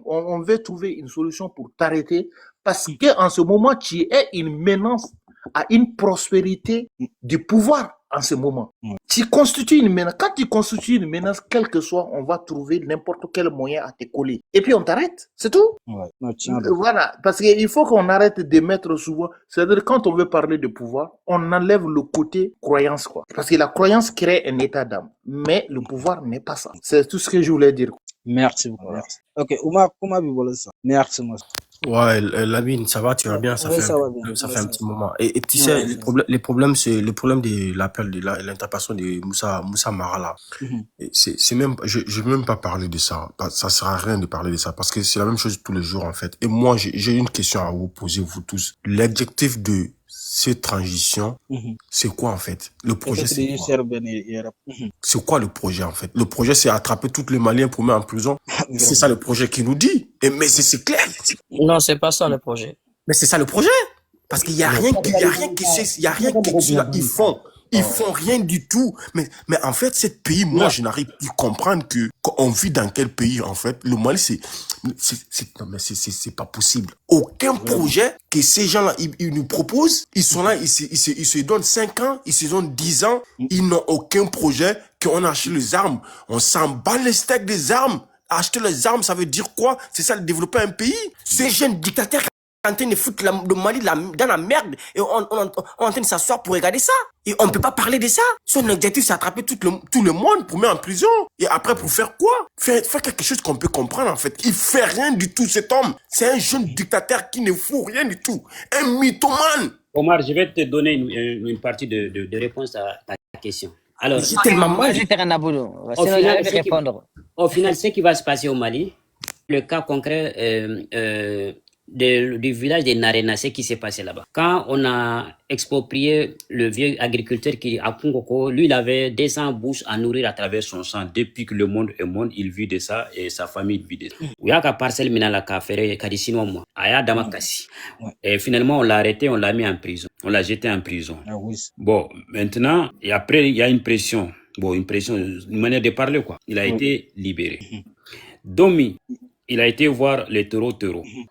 [SPEAKER 7] on veut trouver une solution pour t'arrêter, parce que en ce moment, tu es une menace à une prospérité du pouvoir en ce moment. Tu constitues une menace. Quand tu constitues une menace, quel que soit, on va trouver n'importe quel moyen à te coller. Et puis on t'arrête. C'est tout. Voilà. Parce qu'il faut qu'on arrête de mettre souvent. C'est-à-dire quand on veut parler de pouvoir, on enlève le côté croyance, quoi. Parce que la croyance crée un état d'âme. Mais le pouvoir n'est pas ça. C'est tout ce que je voulais dire.
[SPEAKER 3] Merci beaucoup. Merci. Ok, Oumar, comment vous voulez ça? Merci, monsieur.
[SPEAKER 5] Ouais, Lamine, ça va, tu vas bien, ça
[SPEAKER 3] Oui,
[SPEAKER 5] fait
[SPEAKER 3] ça va bien.
[SPEAKER 5] ça
[SPEAKER 3] Oui,
[SPEAKER 5] fait un
[SPEAKER 3] ça
[SPEAKER 5] petit moment. Et tu
[SPEAKER 3] va.
[SPEAKER 5] sais,
[SPEAKER 3] Ouais,
[SPEAKER 5] c'est le problème de l'appel de l'interpellation de Moussa Mara là. Et c'est même, je vais même pas parler de ça. Ça sert à rien de parler de ça parce que c'est la même chose tous les jours en fait. Et moi, j'ai une question à vous poser, vous tous. L'objectif de cette transition, c'est quoi en fait? Le projet, c'est quoi? C'est quoi le projet en fait? Le projet, c'est attraper tous les Maliens pour mettre en prison. C'est ça le projet qui nous dit. Mais c'est clair.
[SPEAKER 10] Non, c'est pas ça le projet.
[SPEAKER 5] Mais c'est ça le projet. Parce qu'il y a rien que ceux-là, ils font rien du tout. Mais en fait, ce pays, moi, je n'arrive plus à comprendre qu'on vit dans quel pays, en fait. Le Mali, non, mais c'est pas possible. Aucun projet que ces gens-là, ils nous proposent, ils sont là, ils se donnent 5 ans, ils se donnent 10 ans, ils n'ont aucun projet qu'on achète les armes. On s'en bat les steaks des armes. Acheter les armes, ça veut dire quoi? C'est ça, développer un pays? Ces jeunes dictateurs en train de foutre le Mali dans la merde et on est en train de s'asseoir pour regarder ça. Et on ne peut pas parler de ça. Son objectif, c'est attraper tout le monde pour mettre en prison. Et après, pour faire quoi? Faire quelque chose qu'on peut comprendre, en fait. Il fait rien du tout, cet homme. C'est un jeune dictateur qui ne fout rien du tout. Un mythomane.
[SPEAKER 8] Omar, je vais te donner une partie de réponse à ta question. Alors,
[SPEAKER 9] J'ai tellement mal.
[SPEAKER 8] Au final, ce qui va se passer au Mali, le cas concret du village de Narena, ce qui s'est passé là-bas. Quand on a exproprié le vieux agriculteur qui à Pungoko, lui il avait 200 bouches à nourrir à travers son sang. Depuis que le monde est monde, il vit de ça et sa famille vit de ça. Il y a qu'à parcelle mina la kafere kadisino moi. Aya damakasi. Et finalement on l'a arrêté, on l'a mis en prison. On l'a jeté en prison. Bon, maintenant et après il y a une pression. Bon, une manière de parler quoi. Il a été libéré. Domi, il a été voir les taureaux.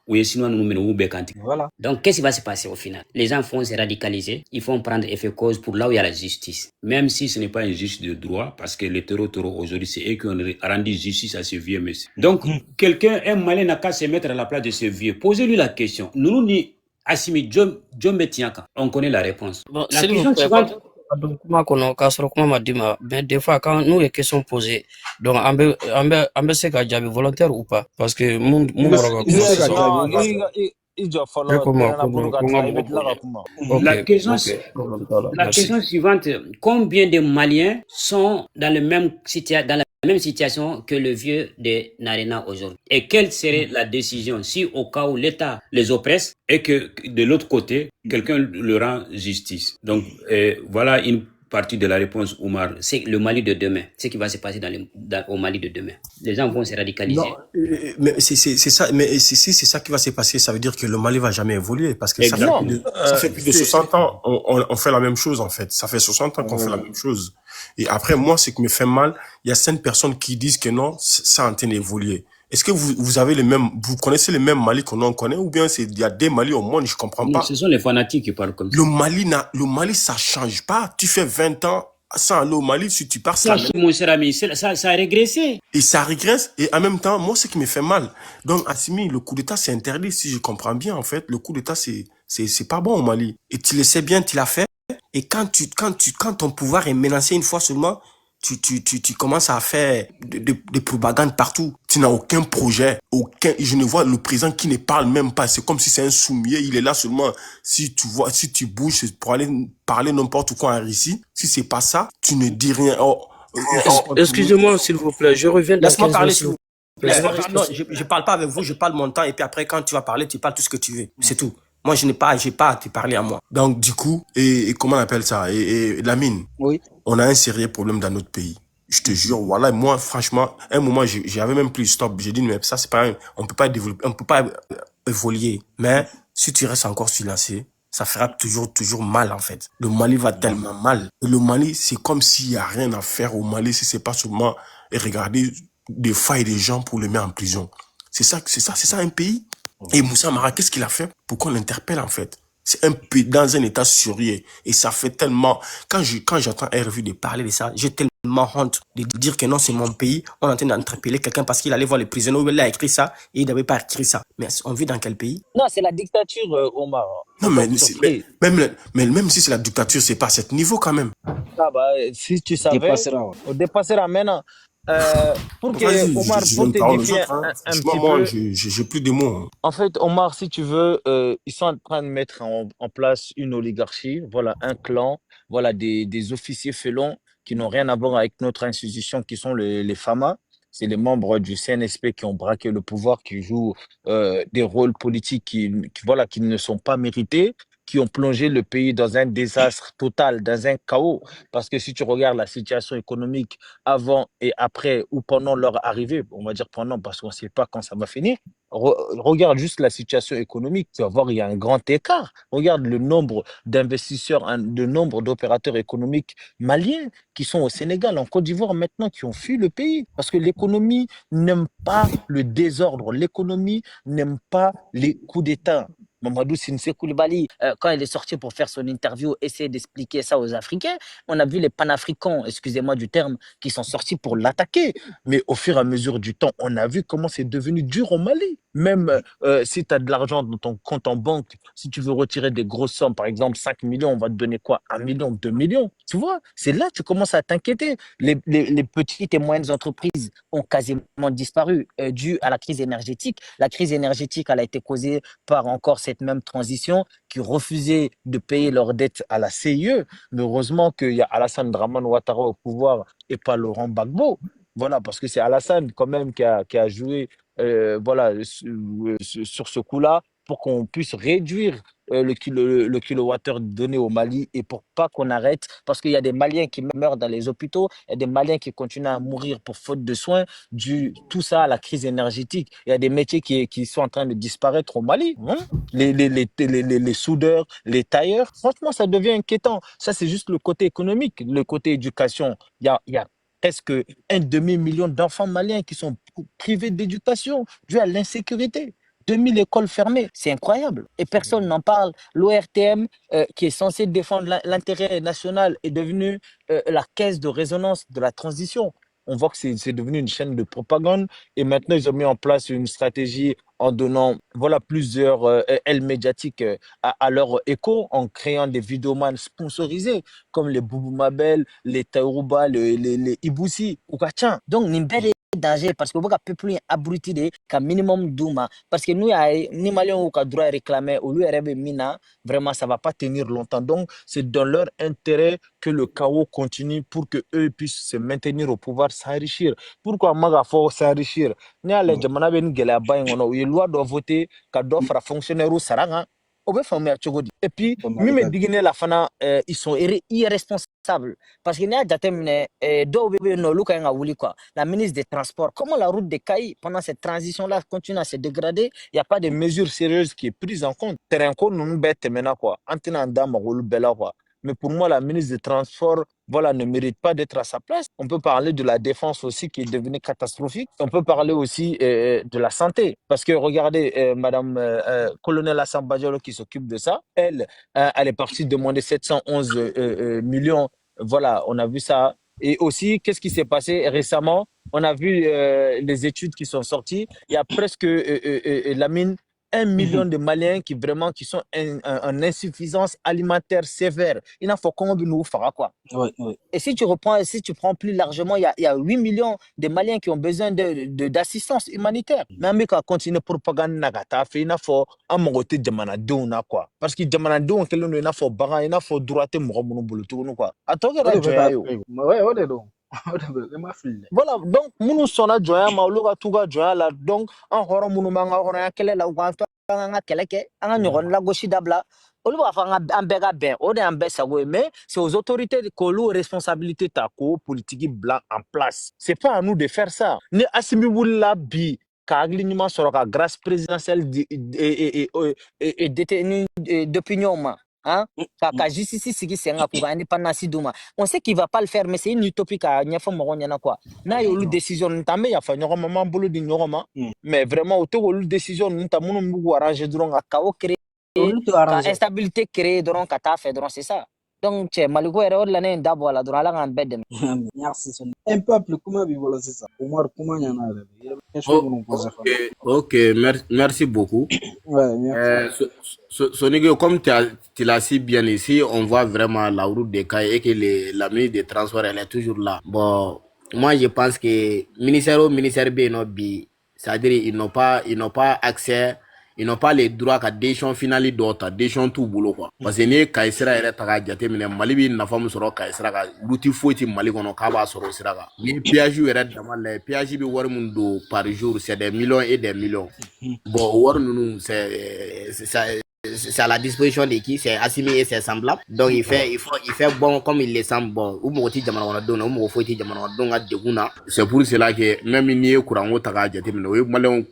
[SPEAKER 8] Voilà. Donc, qu'est-ce qui va se passer au final? Les gens vont se radicaliser, ils vont prendre effet cause pour là où il y a la justice. Même si ce n'est pas une justice de droit, parce que les taureaux aujourd'hui, c'est eux qui ont rendu justice à ce vieux monsieur. Donc, un malin n'a qu'à se mettre à la place de ce vieux. Posez-lui la question. Nous ni Assimi John Betiaka, on connaît la réponse.
[SPEAKER 10] Bon,
[SPEAKER 8] la question suivante.
[SPEAKER 10] Donc, mais des fois, quand nous les questions posées, donc, on peut se faire volontaire ou pas? Parce que
[SPEAKER 8] la question suivante, combien de Maliens sont dans la même situation que le vieux de Narena aujourd'hui? Et quelle serait la décision si au cas où l'État les oppresse et que de l'autre côté, quelqu'un le rend justice? Donc, voilà une partie de la réponse, Oumar. C'est le Mali de demain. Ce qui va se passer au Mali de demain. Les gens vont se radicaliser.
[SPEAKER 5] Non, mais c'est ça. Mais si c'est ça qui va se passer, ça veut dire que le Mali va jamais évoluer parce que ça fait plus de 60 ans on fait la même chose en fait. Ça fait 60 ans qu'on fait la même chose. Et après, moi, ce qui me fait mal, il y a certaines personnes qui disent que non, ça est en train d'évoluer. Est-ce que vous avez vous connaissez les mêmes Mali qu'on en connaît ou bien il y a des Mali au monde, je comprends pas.
[SPEAKER 8] Ce sont les fanatiques qui parlent comme ça.
[SPEAKER 5] Le Mali, ça change pas. Tu fais 20 ans sans aller au Mali, si tu pars
[SPEAKER 8] ça a régressé.
[SPEAKER 5] Et ça régresse. Et en même temps, moi, ce qui me fait mal. Donc, Assimi, le coup d'État, c'est interdit, si je comprends bien, en fait. Le coup d'État, c'est pas bon au Mali. Et tu le sais bien, tu l'as fait. Et quand ton pouvoir est menacé une fois seulement, tu commences à faire des propagandes partout. Tu n'as aucun projet, je ne vois le président qui ne parle même pas. C'est comme si c'est un soumier. Il est là seulement. Si tu bouges pour aller parler n'importe quoi en Russie, si c'est pas ça, tu ne dis rien.
[SPEAKER 10] Excusez-moi, s'il vous plaît, je reviens.
[SPEAKER 5] Laisse-moi parler, s'il vous plaît. Non, je parle pas avec vous, je parle mon temps. Et puis après, quand tu vas parler, tu parles tout ce que tu veux. C'est tout. Moi, j'ai pas à te parler à moi. Donc, du coup, et comment on appelle ça? Et Lamine.
[SPEAKER 3] Oui.
[SPEAKER 5] On a un sérieux problème dans notre pays. Je te jure, voilà, moi, franchement, un moment, j'avais même plus stop. J'ai dit, mais ça, c'est pas, on peut pas développer, on peut pas évoluer. Mais, si tu restes encore silencieux, ça fera toujours mal, en fait. Le Mali va tellement mal. Et le Mali, c'est comme s'il y a rien à faire au Mali si c'est pas seulement regarder des failles des gens pour les mettre en prison. C'est ça un pays. Et Moussa Mara, qu'est-ce qu'il a fait pour qu'on l'interpelle, en fait? C'est un pays dans un état sérieux. Et ça fait tellement... Quand j'entends RV de parler de ça, j'ai tellement honte de dire que non, c'est mon pays. On est en train d'interpeller quelqu'un parce qu'il allait voir les prisonniers où il a écrit ça et il n'avait pas écrit ça. Mais on vit dans quel pays?
[SPEAKER 9] Non, c'est la dictature, Omar.
[SPEAKER 5] Non, mais même si c'est la dictature, c'est pas à ce niveau quand même.
[SPEAKER 9] Ah bah, si tu savais, on dépassera maintenant. Pour
[SPEAKER 5] Vas-y,
[SPEAKER 9] que Omar,
[SPEAKER 5] je
[SPEAKER 9] pour
[SPEAKER 5] donne parole aux
[SPEAKER 9] t'édifier
[SPEAKER 5] autres. Hein.
[SPEAKER 9] un
[SPEAKER 5] Franchement,
[SPEAKER 9] petit
[SPEAKER 5] moi,
[SPEAKER 9] peu,
[SPEAKER 5] j'ai plus de mots. Hein.
[SPEAKER 9] en fait, Omar, si tu veux, ils sont en train de mettre en place une oligarchie, voilà, un clan, voilà, des officiers félons qui n'ont rien à voir avec notre institution, qui sont les FAMA. C'est les membres du CNSP qui ont braqué le pouvoir, qui jouent des rôles politiques voilà, qui ne sont pas mérités, qui ont plongé le pays dans un désastre total, dans un chaos. Parce que si tu regardes la situation économique avant et après ou pendant leur arrivée, on va dire pendant parce qu'on ne sait pas quand ça va finir, regarde juste la situation économique, tu vas voir, il y a un grand écart. Regarde le nombre d'investisseurs, le nombre d'opérateurs économiques maliens qui sont au Sénégal, en Côte d'Ivoire maintenant, qui ont fui le pays. Parce que l'économie n'aime pas le désordre, l'économie n'aime pas les coups d'État. Mamadou Sinsé Koulibaly, quand il est sorti pour faire son interview, essayer d'expliquer ça aux Africains, on a vu les panafricains, excusez-moi du terme, qui sont sortis pour l'attaquer. Mais au fur et à mesure du temps, on a vu comment c'est devenu dur au Mali. Même si tu as de l'argent dans ton compte en banque, si tu veux retirer des grosses sommes, par exemple 5 millions, on va te donner quoi? 1 million, 2 millions. Tu vois, c'est là que tu commences à t'inquiéter. Les petites et moyennes entreprises ont quasiment disparu dû à la crise énergétique. La crise énergétique, elle a été causée par encore cette même transition qui refusait de payer leurs dettes à la CIE. Mais heureusement qu'il y a Alassane Draman Ouattara au pouvoir et pas Laurent Gbagbo. Voilà, parce que c'est Alassane quand même qui a joué voilà, sur ce coup-là pour qu'on puisse réduire le kilowattheure donné au Mali et pour pas qu'on arrête, parce qu'il y a des Maliens qui meurent dans les hôpitaux, il y a des Maliens qui continuent à mourir pour faute de soins, tout ça à la crise énergétique. Il y a des métiers qui sont en train de disparaître au Mali. Hein. Les soudeurs, les tailleurs, franchement, ça devient inquiétant. Ça, c'est juste le côté économique. Le côté éducation, il y a presque un demi-million d'enfants maliens qui sont privés d'éducation dû à l'insécurité. 2000 écoles fermées, c'est incroyable. Et personne n'en parle. L'ORTM, qui est censé défendre l'intérêt national, est devenu la caisse de résonance de la transition. On voit que c'est devenu une chaîne de propagande. Et maintenant, ils ont mis en place une stratégie en donnant voilà, plusieurs ailes médiatiques à leur écho, en créant des vidéomans sponsorisés, comme les Boubou Mabel, les Taïrouba, les Iboussi, ou Kachan. Donc, Nimbele danger parce que vous avez peuple abruti de ka minimum douma parce que nous ni maliens ou ka droit réclamer au lieu rêver mina vraiment ça va pas tenir longtemps donc c'est dans leur intérêt que le chaos continue pour que eux puissent se maintenir au pouvoir s'enrichir pourquoi maga faut s'enrichir ni ale jamana ben gela bay ngono y loi doit voter ka do fra fonctionnaire ou saranga et puis, même digné la fana, ils sont irresponsables. Parce qu'il y a la ministre des Transports, comment la route de Caï, pendant cette transition-là, continue à se dégrader, il n'y a pas de mesures sérieuses qui est prise en compte. Mais pour moi, la ministre des Transports, voilà, ne mérite pas d'être à sa place. On peut parler de la défense aussi qui est devenue catastrophique. On peut parler aussi de la santé. Parce que regardez, Madame Colonel Hassan Badialo qui s'occupe de ça, elle est partie demander 711 millions. Voilà, on a vu ça. Et aussi, qu'est-ce qui s'est passé récemment? On a vu les études qui sont sorties. Il y a presque la mine 1 million de Maliens qui sont en insuffisance alimentaire sévère. Il en faut qu'on nous fera quoi.
[SPEAKER 3] Oui.
[SPEAKER 9] Et si tu prends plus largement, il y a 8 millions de Maliens qui ont besoin d'assistance humanitaire. Mais on va continuer propagande nagata, il faut amogoter Djamanadou na quoi. Parce que Djamanadou il faut baran, il faut droiter mon boulot quoi. Attends voilà, donc, nous sommes là, donc, en horreur, nous mais c'est aux autorités de colo responsabilité tako politique blanc en place. C'est pas à nous de faire ça. Ne Assimi Boula bi kagli ni soroka grâce présidentielle et détenu d'opinion ma. Hein? On sait qu'il ne va pas le faire, mais c'est une utopie. Décision, mais vraiment, décision, instabilité créée, c'est ça. Donc,
[SPEAKER 3] merci. Un peuple, comment vivre c'est ça? Omar, comment y en a?
[SPEAKER 11] Ok, merci beaucoup.
[SPEAKER 3] Ouais, merci.
[SPEAKER 11] Sonigo, comme tu l'as si bien ici, on voit vraiment la route des Cailles et que la ministre des Transports, elle est toujours là. Bon, moi je pense que ministère B no bi, c'est-à-dire ils n'ont pas accès, ils n'ont pas les droits à décision finale d'autres, décision tout boulot quoi. Parce que ni kaisera ere taga jate mine Mali bi na famu soro kaisera ka luti foti Mali kono ka ba soro sira ka. Ni péage ere dama le péage bi war mun do par jour c'est des millions et des millions. Bon war nous c'est à la disposition de qui, c'est Assimi et ses semblables. Donc il fait bon comme il les semble bon. Ou moti jamana wana dona, ou mo foti jamana wana donga deguna. C'est pour cela que même ni courant o taga jate mine o malon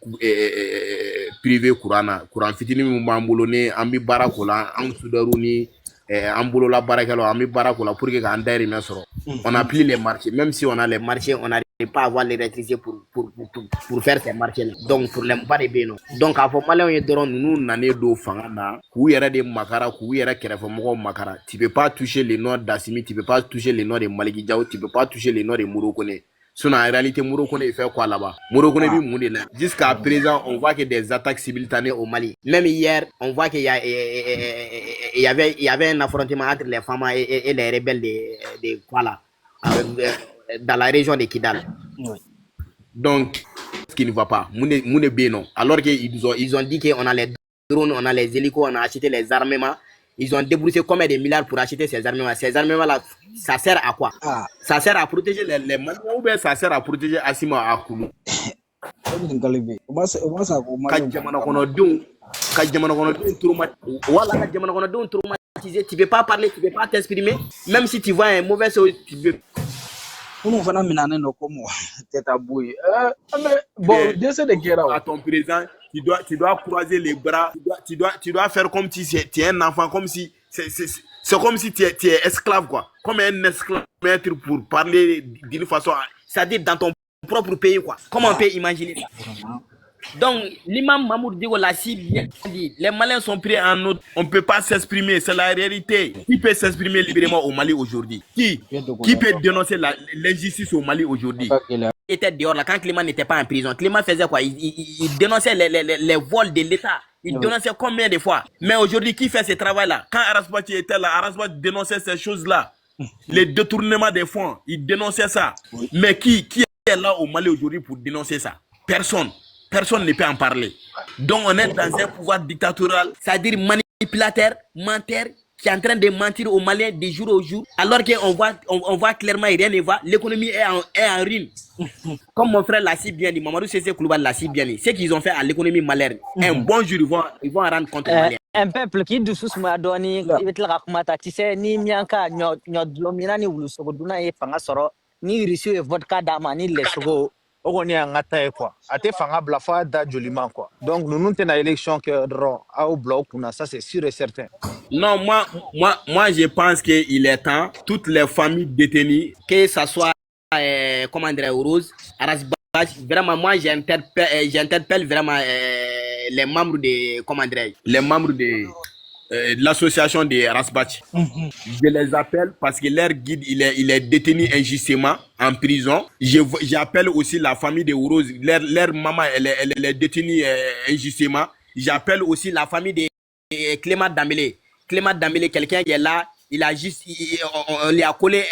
[SPEAKER 11] privé courant fitini mu mambolone ambi barakola am sudaruni ambolo la barakalo ambi barakola pour que andari mesoro. On a pris les marchés, même si on a les marchés, on n'arrive pas à avoir l'électricité pour faire ces marchés là. Donc pour les pas de beno. Donc à fond malin on doron nous nané do fangana ku yera de makara ku yera kerefo mo makara. Tu peux pas toucher les noms d'Assimi, tu peux pas toucher les noms de Maliki Diao, tu peux pas toucher les noms de Morokone. Sinon, en réalité, Morokone il fait quoi là-bas? Morokone bi moudé là. Jusqu'à présent, on voit que des attaques simultanées au Mali. Même hier, on voit qu'il y avait un affrontement entre les femmes et les rebelles de quoi là, dans la région de Kidal. Oui. Donc, ce qui ne va pas, Moune Beno. Alors qu'ils ont dit qu'on a les drones, on a les hélicos, on a acheté les armements. Ils ont déboursé combien de milliards pour acheter ces armements? Ces armements-là, ça sert à quoi? Ça sert à protéger les Maliens ou bien ça sert à protéger Assimi à Koulou? Tu peux pas parler, tu peux pas t'exprimer. Même si tu vois un mauvais chose, tu peux. À ton président, tu dois croiser les bras, tu dois faire comme si tu es un enfant, comme si c'est comme si tu es esclave quoi, comme un esclave pour parler d'une façon, c'est-à-dire dans ton propre pays quoi. Comment on peut imaginer ça? Donc l'imam Mamour Digo l'a si bien dit, les Maliens sont pris en autre, on ne peut pas s'exprimer, c'est la réalité. Qui peut s'exprimer librement au Mali aujourd'hui? Qui peut dénoncer l'injustice au Mali aujourd'hui? Il était dehors là quand Clément n'était pas en prison. Clément faisait quoi? Il dénonçait les vols de l'État. Il dénonçait combien de fois? Mais aujourd'hui, qui fait ce travail-là? Quand Arasbati était là, Arasbati dénonçait ces choses-là. Les détournements des fonds, il dénonçait ça. Mais qui est là au Mali aujourd'hui pour dénoncer ça? Personne. Personne ne peut en parler. Donc on est dans un pouvoir dictatorial, c'est-à-dire manipulateur, menteur, qui est en train de mentir aux Maliens de jour au jour, alors qu'on voit clairement rien ne va, l'économie est en ruine. Comme mon frère l'a si bien dit, Mamadou Sese Koulibaly l'a si bien dit, ce qu'ils ont fait à l'économie malienne, un bon jour ils vont en rendre compte aux Maliens.
[SPEAKER 9] Un peuple qui douce Madoni, il va te raconter, tu sais, ni mianka, ni wulusogoduna et fangasoro, ni rissu et vodka damani les sogo. On est en attaque quoi. Ate fanga blafa da joliment quoi. Donc nous nous tenons élection que au bloc ça c'est sûr et certain.
[SPEAKER 11] Non, moi je pense qu'il est temps toutes les familles détenues, que ça soit comment dire Rose, Arasbach, vraiment moi j'interpelle vraiment les membres de l'association de Arasbach. Je les appelle parce que leur guide il est détenu injustement en prison. J'appelle aussi la famille de Rose, leur maman elle est détenue injustement. J'appelle aussi la famille de Clément Dambélé. Clément Dambélé, quelqu'un qui est là, il a juste on lui a collé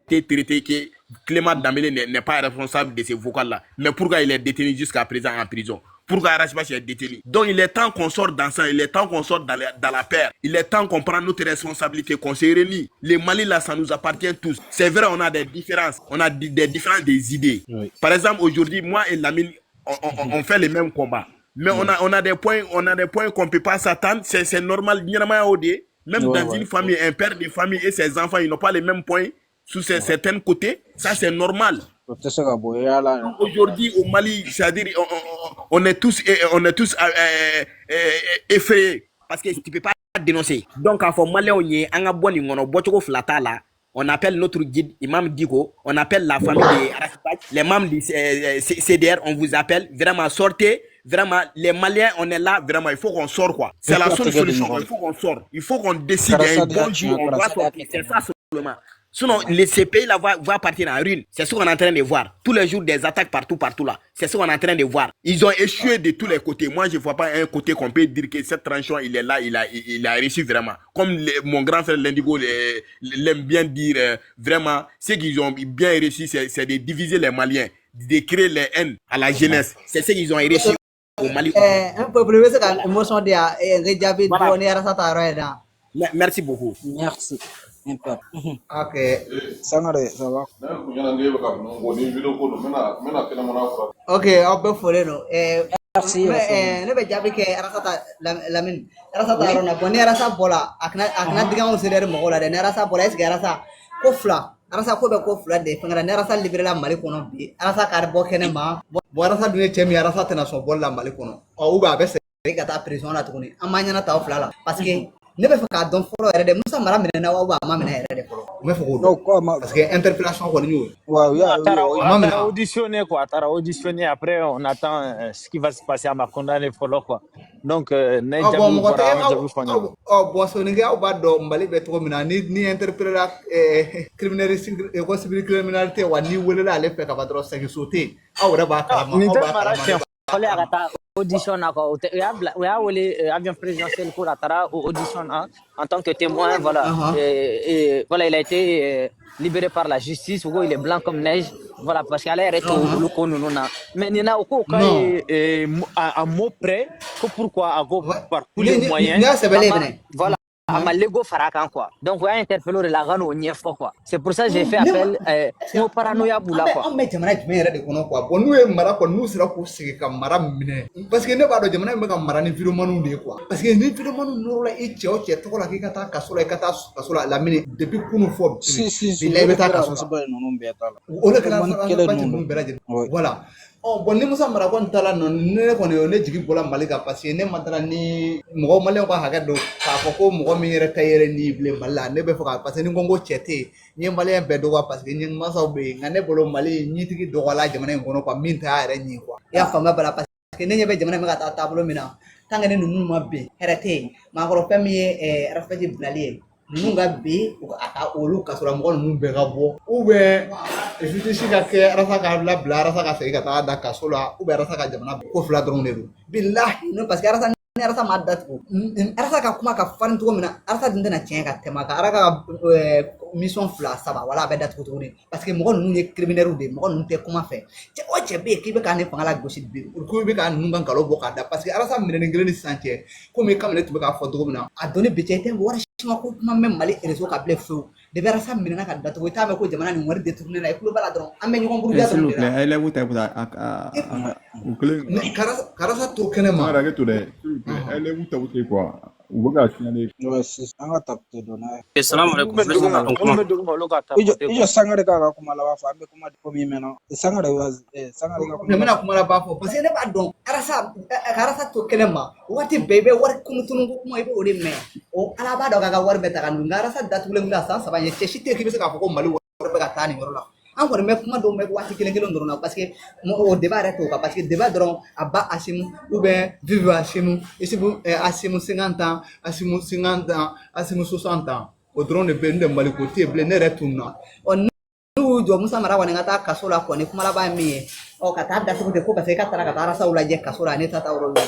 [SPEAKER 11] traité que Clément Dambélé n'est pas responsable de ces vocales là. Mais pourquoi il est détenu jusqu'à présent en prison? Pourquoi Arasbach est détenu? Donc il est temps qu'on sorte dans ça, il est temps qu'on sorte dans la paire. Il est temps qu'on prenne notre responsabilité, qu'on se réunit. Les Mali là, ça nous appartient tous. C'est vrai, on a des différences, des différences des idées. Oui. Par exemple, aujourd'hui, moi et Lamine, on fait les mêmes combats. Mais oui. on a des points qu'on ne peut pas s'attendre. C'est normal, même dans une famille, un père de famille et ses enfants, ils n'ont pas les mêmes points sous certains côtés. Ça, c'est normal. Aujourd'hui au Mali, c'est-à-dire on est tous effrayés parce que tu peux pas dénoncer. Donc en Mali on appelle notre guide Imam Diko, on appelle la famille de Arasbach, les membres du CDR, on vous appelle, vraiment sortez, vraiment les Maliens on est là, vraiment il faut qu'on sorte quoi. C'est la seule solution, il faut qu'on sorte, il faut qu'on décide un bon jour, on doit sortir, c'est ça seulement. Sinon, ces pays-là vont partir en ruine. C'est ce qu'on est en train de voir. Tous les jours, des attaques partout là. C'est ce qu'on est en train de voir. Ils ont échoué de tous les côtés. Moi, je ne vois pas un côté qu'on peut dire que cette transition, il est là, il a réussi vraiment. Comme mon grand frère Lendigo l'aime bien dire, vraiment, ce qu'ils ont bien réussi, c'est de diviser les Maliens, de créer les haines à la jeunesse. C'est ce qu'ils ont réussi au Mali. Merci beaucoup.
[SPEAKER 3] Merci. Ok, Sangare, ça va.
[SPEAKER 12] Ok, on peut faire no.
[SPEAKER 3] Merci.
[SPEAKER 12] Ne be jabi ke arasata lamin. Arasata rona boni arasa bola. Akna diga on sere mo la de arasa bola es arasa ko fla. Arasa ko be ko fla de fengara ne arasa libere la mali kono bi. Arasa kar bo kene ma. Bo arasa dune chemi arasa tena so bola mali kono. O uba be se ka ta prison la tukuni. Amanya na ta fla la parce que ne be fa don folo ere de musa mara mena na wa ma mena ere de folo me fa ko parce que interpellation ko ni
[SPEAKER 3] waaw ya
[SPEAKER 9] auditionné quoi t'as auditionné après on attend ce qui va se passer à Makonda les folo quoi donc ne jabu
[SPEAKER 12] bon so ni ga ba do mbali be to mina ni interpellation criminalité ko civil criminalité wa ni wole la le fe ka ba dro sa sauter awra ba ka ma
[SPEAKER 9] audition avion présidentiel pour audition en tant que témoin voilà et voilà il a été libéré par la justice il est blanc comme neige voilà parce qu'il a été au mais il y a un mot près que pourquoi par tous les moyens voilà Malego Farakan quoi. Donc, vous avez interpellé la gano au quoi. C'est pour ça que j'ai fait appel au paranoïa boula quoi.
[SPEAKER 12] On met jamana jumɛn de kɔnɔ quoi. Bon nous ye mara quoi nous sera ko sigi ka mara minɛ. Parce que ne b'a dɔn jamana in bɛ ka mara ni vidéoman de quoi. Parce que ni vidéoman nɔrɔ la i cɛ o cɛ tɔgɔ la k'i ka taa kaso la i ka taa kaso la lamini depuis kunu fɔ. Si i bɛ taa kaso la. O de kɛra ninnu bɛɛ lajɛlen. Voilà. Bon ni Musa Mara kɔni taara nɔ ne kɔni ne jigi bɔra Mali kan parce que ne ma taara ni mɔgɔ maliyɛnw ka hakɛ dɔn k'a fɔ ko mɔgɔ min yɛrɛ ta yɛrɛ ni bilen Mali la ne bɛ fɛ ka parce que ni n ko ko cɛ tɛ yen n ye maliyɛn bɛɛ dɔgɔya parce que n ye mansaw bɛ yen nka ne bolo Mali ɲitigi dɔgɔyala jamana in kɔnɔ quoi min t'a yɛrɛ ɲi quoi i y'a faamuya bala parce que ne ɲɛ bɛ jamana in bɛ ka taa taabolo min na tant que ne ninnu ma bɛn hɛrɛ tɛ yen maakɔrɔ fɛn min ye Rafaji bilali ye ninnu ka bɛn a ka olu ka sɔrɔ mɔgɔ ninnu bɛɛ ka bɔ ou bien justice ka kɛ Arasa ka labila Arasa ka segin ka taa da kaso la ou bien Arasa ka jamana ko fila dɔrɔn de don bilahi non parce que Arasa ni Arasa ma datugu Arasa ka kuma ka farin cogo min na Arasa dun tɛna tiɲɛ ka tɛmɛ a kan Arasa ka mission 2-3 wala a bɛ datugu tuguni parce que mɔgɔ ninnu ye criminels de mɔgɔ ninnu tɛ kuma fɛ cɛ o cɛ bɛ yen k'i bɛ k'a ne fanga la gosi bi k'u bɛ k'a ninnu ka nkalon bɔ k'a da parce que Arasa minɛni kelen ni sisan cɛ komi kamalen tun bɛ k'a fɔ cogo min na a donni bi cɛ i tɛ wari ko kuma mɛ Mali réseau ka bilen fewu de bɛ Arasa minɛna ka datugu i t'a mɛn ko jamana nin wari détourné la i tulo b'a la dɔrɔn an bɛ ɲɔgɔn buruja dɔrɔn de la.
[SPEAKER 2] élève ta u kelen
[SPEAKER 12] Karasa to kɛnɛ ma.
[SPEAKER 2] Mara to dɛ élève ta u quoi u bɛ ka signaler.
[SPEAKER 3] An ka tapte dɔn n'a ye.
[SPEAKER 10] Assalamu alaikum.
[SPEAKER 3] Ijo Sangare ka kuma la b'a fɔ an bɛ kuma ko min mɛn na Sangare ka kuma.
[SPEAKER 12] Ne bɛna kuma la b'a fɔ parce que ne b'a dɔn Arasa to kɛnɛ ma waati bɛɛ i bɛ wari kunutunu ko kuma i bɛ o de mɛn o Ala b'a dɔn k'a ka wari bɛɛ ta ka dun nka Arasa datugulen bila san 3 ye cɛ si tɛ yen k'i bɛ se k'a fɔ ko Mali wari bɛ ka taa nin yɔrɔ la. An kɔni bɛ kuma dɔw mɛn waati kelen dɔrɔn na parce que o débat yɛrɛ t'o kan parce que débat dɔrɔn a ba Asimu ou bien Vive Asimu Asimu 50 ans Asimu 50 ans Asimu 60 ans o dɔrɔn de bɛ n de Mali ko tɛ yen bilen ne yɛrɛ tun na n'u y'u jɔ Musa Mara kɔni ka taa kaso la kɔni kuma laban ye min ye ka taa datugu ten ko parce que ka taara ka taa Arasaw lajɛ kaso la ne ta taa yɔrɔ la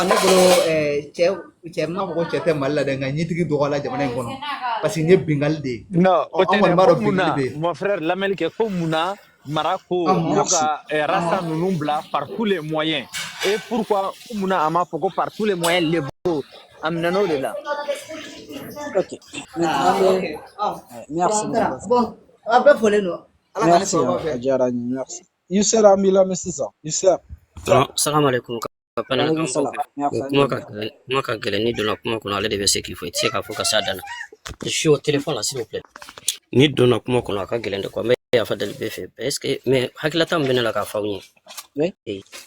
[SPEAKER 12] ne bolo cɛ ma fɔ ko cɛ tɛ Mali la dɛ nka ɲitigi dɔgɔyala jamana in kɔnɔ parce que n ye bingali de ye.
[SPEAKER 9] Non, mon frère Lamel ke ko muna Marako ka Rasta nunu bla par tous les moyens. Et pourquoi muna ama foko par tous les moyens les beaux amnano de là.
[SPEAKER 3] OK. Merci.
[SPEAKER 12] Bon, on va faire no.
[SPEAKER 3] Merci. Merci. Youssef Amila Messisa. Youssef.
[SPEAKER 10] Assalamu alaikum. Kuma ka gɛlɛn ni donna kuma kɔnɔ ale de bɛ se k'i fɔ i tɛ se k'a fɔ ka s'a dan na. Je suis au téléphone là s'il vous plaît. Ni donna kuma kɔnɔ a ka gɛlɛn de quoi mais yafa dali bɛɛ fɛ est-ce que mais hakilata min bɛ ne la k'a fɔ aw ɲɛ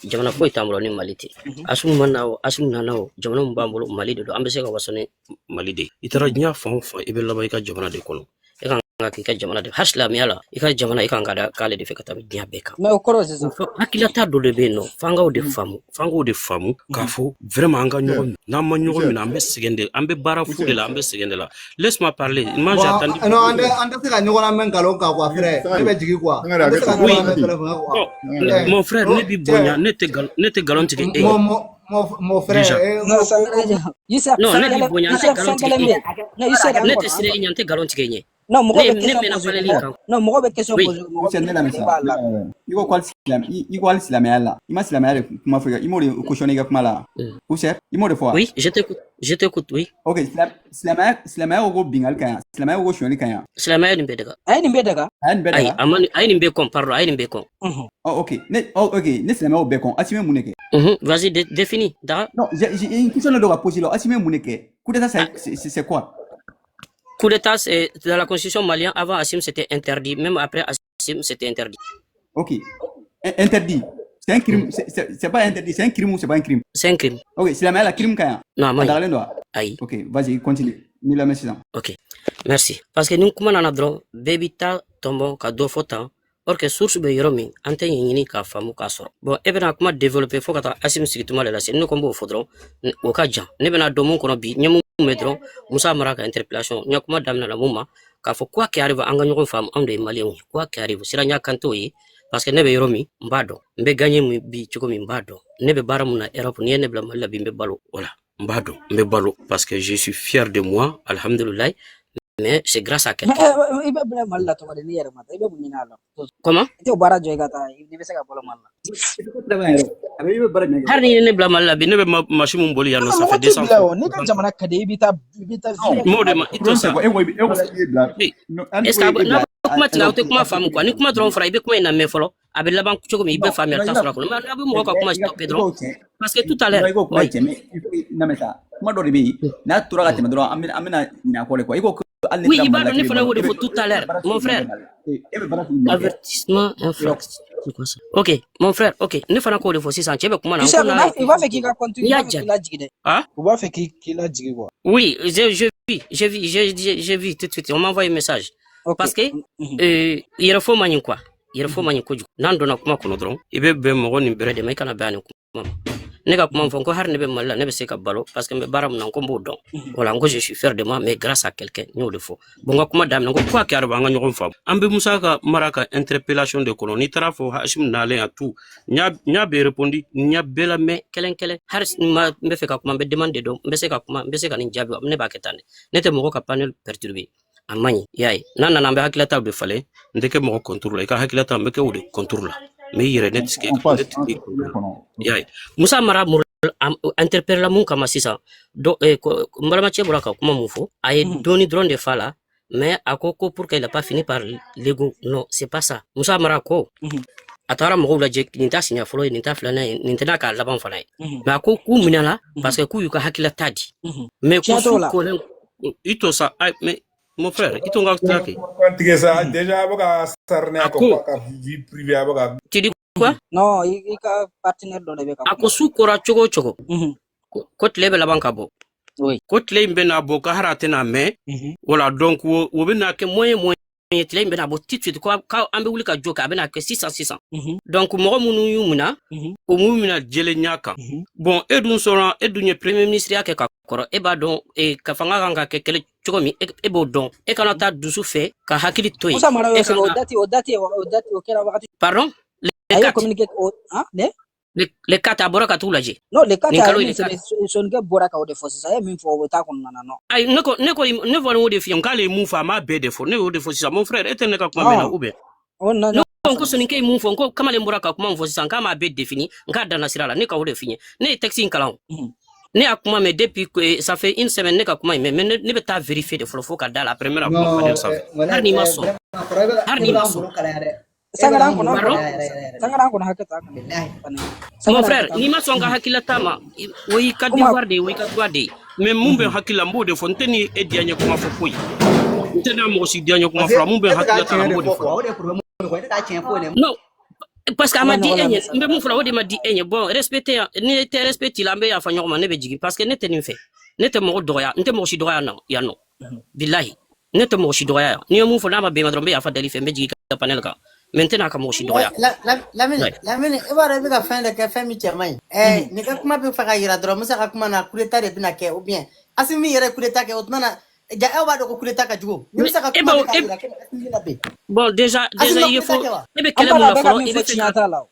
[SPEAKER 10] jamana foyi t'an bolo ni Mali tɛ Asimu ma na o Asimu nana o jamana min b'an bolo Mali de don an bɛ se ka waso ni Mali de ye i taara diɲɛ fan o fan i bɛ laban i ka jamana de kɔnɔ k'i ka jamana de hali silamɛya la i ka jamana i kan ka da k'ale de fɛ ka taa diɲɛ bɛɛ kan
[SPEAKER 3] mais o kɔrɔ sisan
[SPEAKER 10] hakilata dɔ de bɛ yen nɔ f'ankaw de faamu k'a fɔ vraiment an ka ɲɔgɔn minɛ n'an ma ɲɔgɔn minɛ an bɛ sɛgɛn de an bɛ baara fu de la an bɛ sɛgɛn de la laisse-moi parler moi j'ai attendu
[SPEAKER 12] non an tɛ se ka ɲɔgɔn lamɛn nkalon kan quoi frère ne bɛ jigin quoi an tɛ se ka ɲɔgɔn lamɛn téléphone kan quoi
[SPEAKER 10] mon frère ne b'i bonya ne tɛ nkalon tigɛ e ye
[SPEAKER 12] mon frère
[SPEAKER 10] non ne b'i bonya ne tɛ nkalon tigɛ e ye ne tɛ sira e ɲɛ n tɛ nkalon tigɛ e ɲɛ
[SPEAKER 3] non mɔgɔ bɛ
[SPEAKER 10] ne mɛna falɛli kan
[SPEAKER 3] non mɔgɔ bɛ question poser
[SPEAKER 1] mɔgɔ ne lamɛn sa i ko hali silamɛya la i ma silamɛya de kuma fɔ i m'o de cautionner i ka kuma la ou cher i m'o de fɔ wa
[SPEAKER 10] oui je t'écoute oui
[SPEAKER 1] ok silamɛya ko bingali ka ɲi silamɛya ko sonyali ka ɲi
[SPEAKER 10] silamɛya nin bɛ daga
[SPEAKER 3] a ye nin bɛɛ daga
[SPEAKER 10] a ye nin bɛɛ kɔn pardon a ye nin bɛɛ kɔn
[SPEAKER 1] ok ne silamɛyaw bɛɛ kɔn Assimi mun de kɛ
[SPEAKER 10] vas-y définis daga
[SPEAKER 1] non j'ai une question dɔ ka poser la Assimi mun de kɛ coup d'état c'est quoi
[SPEAKER 10] coup d'état, c'est dans la constitution malienne, avant Assimi c'était interdit, même après Assimi c'était interdit.
[SPEAKER 1] Ok, interdit. C'est un crime, c'est pas interdit, c'est un crime ou c'est pas un crime?
[SPEAKER 10] C'est un crime.
[SPEAKER 1] Ok, c'est la meilleure crime quand même.
[SPEAKER 10] Non, moi.
[SPEAKER 1] Aïe. Ok, vas-y, continue.
[SPEAKER 10] Ok, merci. Parce que nous, comment on a droit, baby ta tombo, ka do fota, or que source be yoromi, ante yini ka famu ka soro. Bon, ebena comment développer, faut que Assimi strictement la c'est nous comme au faudron, au cas jan. Nebena domon kono bi, nyemu medron, Moussa Maraka interpellation, nyakuma damna la mouma, ka faut quoi qui arrive, anga nyoko femme, homme de malien, quoi qui arrive, sira nyakanto yi, parce que nebe yoromi, mbado, mbe gagné mu bi chokomi mbado, nebe baramuna Europe, ni nebla mala bi mbe balo, voilà. Mbado, mbe balo, parce que je suis fier de moi, alhamdulillah, mais c'est grâce à quelqu'un. Comment? Har ni ne blama la bi ne be mashimu mboli ya no ça fait 200 ans. Est-ce que na kuma tila te kuma famu quoi ni kuma dron fra ibe kuma ina me folo abe laban choko mi ibe famille ta sura ko mais abe mo ko kuma stop pedro parce que tout à l'heure
[SPEAKER 1] kuma do ribi na tura ka tema dron amina na ko le quoi iko
[SPEAKER 10] oui il va donner folo de tout à l'heure mon frère avertissement infraction c'est quoi ça ok mon frère ok ne fana ko de fo 600 chebe kuma na
[SPEAKER 3] ko na il va faire qu'il va continuer la jigide
[SPEAKER 10] ah
[SPEAKER 3] il va faire qu'il la jigide quoi
[SPEAKER 10] oui j'ai vu tout de suite on m'a envoyé un message parce que il faut manier quoi il faut manier ko nan dona kuma kono dron ibe be mo goni bere de may kana bani kuma ne ka kuma fon ko har ne be malla ne be se ka balo parce que me baram nan ko bodon wala ngo je suis fier de moi mais grâce à quelqu'un nous le faut bon nga kuma dam ngo quoi ki arba nga ñoko fam ambe Moussa ka maraka interpellation de colonie trafo Hashim nale à tout nya be répondi nya bela me kelen har ma be fe ka kuma be demander do be se ka kuma be se ka ni jabi ne ba ketane ne te mo ka panel perturbé amani yaay nana nambe hakilata be fale ndeke mo contrôle ka hakilata be ke wudi contrôle mais yere net ski yaay Moussa Mara interpelle la mun kama sisa do mbalama che buraka kuma mufo ay doni drone de fala mais akoko pour qu'elle a pas fini par l'ego non c'est pas ça Moussa Mara ko atara mo la je ninta sinya folo ninta flana ninta ka laban fala mais ako ku minala parce que ku yuka hakilata di mais ko su ko ito sa mais mon frère, il t'ont gagné.
[SPEAKER 2] Déjà, vie privée.
[SPEAKER 10] Tu dis quoi?
[SPEAKER 3] Non, il y a partenaire dans les
[SPEAKER 10] Ako sukora chogo. Côte lebe la banque abo.
[SPEAKER 3] Oui.
[SPEAKER 10] Côte lebe bena bo kahara tena me. Voilà donc wo bena ke moyen tele bena bo tout de suite quoi ka ambe wuli ka joka bena ke 600. Donc mo munu yumuna o mumina jele nyaka. Bon edun sora edunye premier ministre yake ka koro eba don e ka fanga kanga ke kele chokomi e bo don e kana ta dusu fe ka hakili toyi pardon les quatre abora ka tulaje
[SPEAKER 3] non les quatre son ke bora ka o de force ça même fo ta kon nana non
[SPEAKER 10] ay ne vole de fion kale mu fa ma be de fo ne o de fo ça mon frère etene ka kuma mena ube non ko sonin ke mu fo ko kama le mbora ka kuma fo ça kama be défini nga dana sirala ne ka o de fini ne taxi kalan ne a kuma mais depuis que ça fait une semaine ne ka kuma mais ne be ta vérifier de fo ka dala la première kuma fa ça har ni maso
[SPEAKER 3] sangaran kono hakata
[SPEAKER 10] mon frère ni maso nga hakila tama wi ka diwarde wi ka twade mais mumbe hakila mbode fo nteni e dianya kuma fo koyi ntena mo si dianya kuma fo mumbe hakila tama mbode fo non parce que m'a dit enye mbe mu fula wodi ma di enye bon respecter ni te respecter la mbe ya fa nyoma ne be jigi parce que ne te ni fait ne te mo doya nte mo si doya non ya non billahi ne te mo shi doya ni yo mu fo na ba be madron be afa dali fe meji ka panel ka maintenant ka mo shi doya
[SPEAKER 13] Lamine ibara bika fin de ka fami chamai ni ka kuma be faka yira dro musa ka kuma na kureta de bina ke ou bien asimi yere kureta ke otmana ja ewa do ko kureta ka jugo ni musa ka kuma ka yira ke
[SPEAKER 10] bon déjà il faut ebe kele mo na fo ebe tinyata la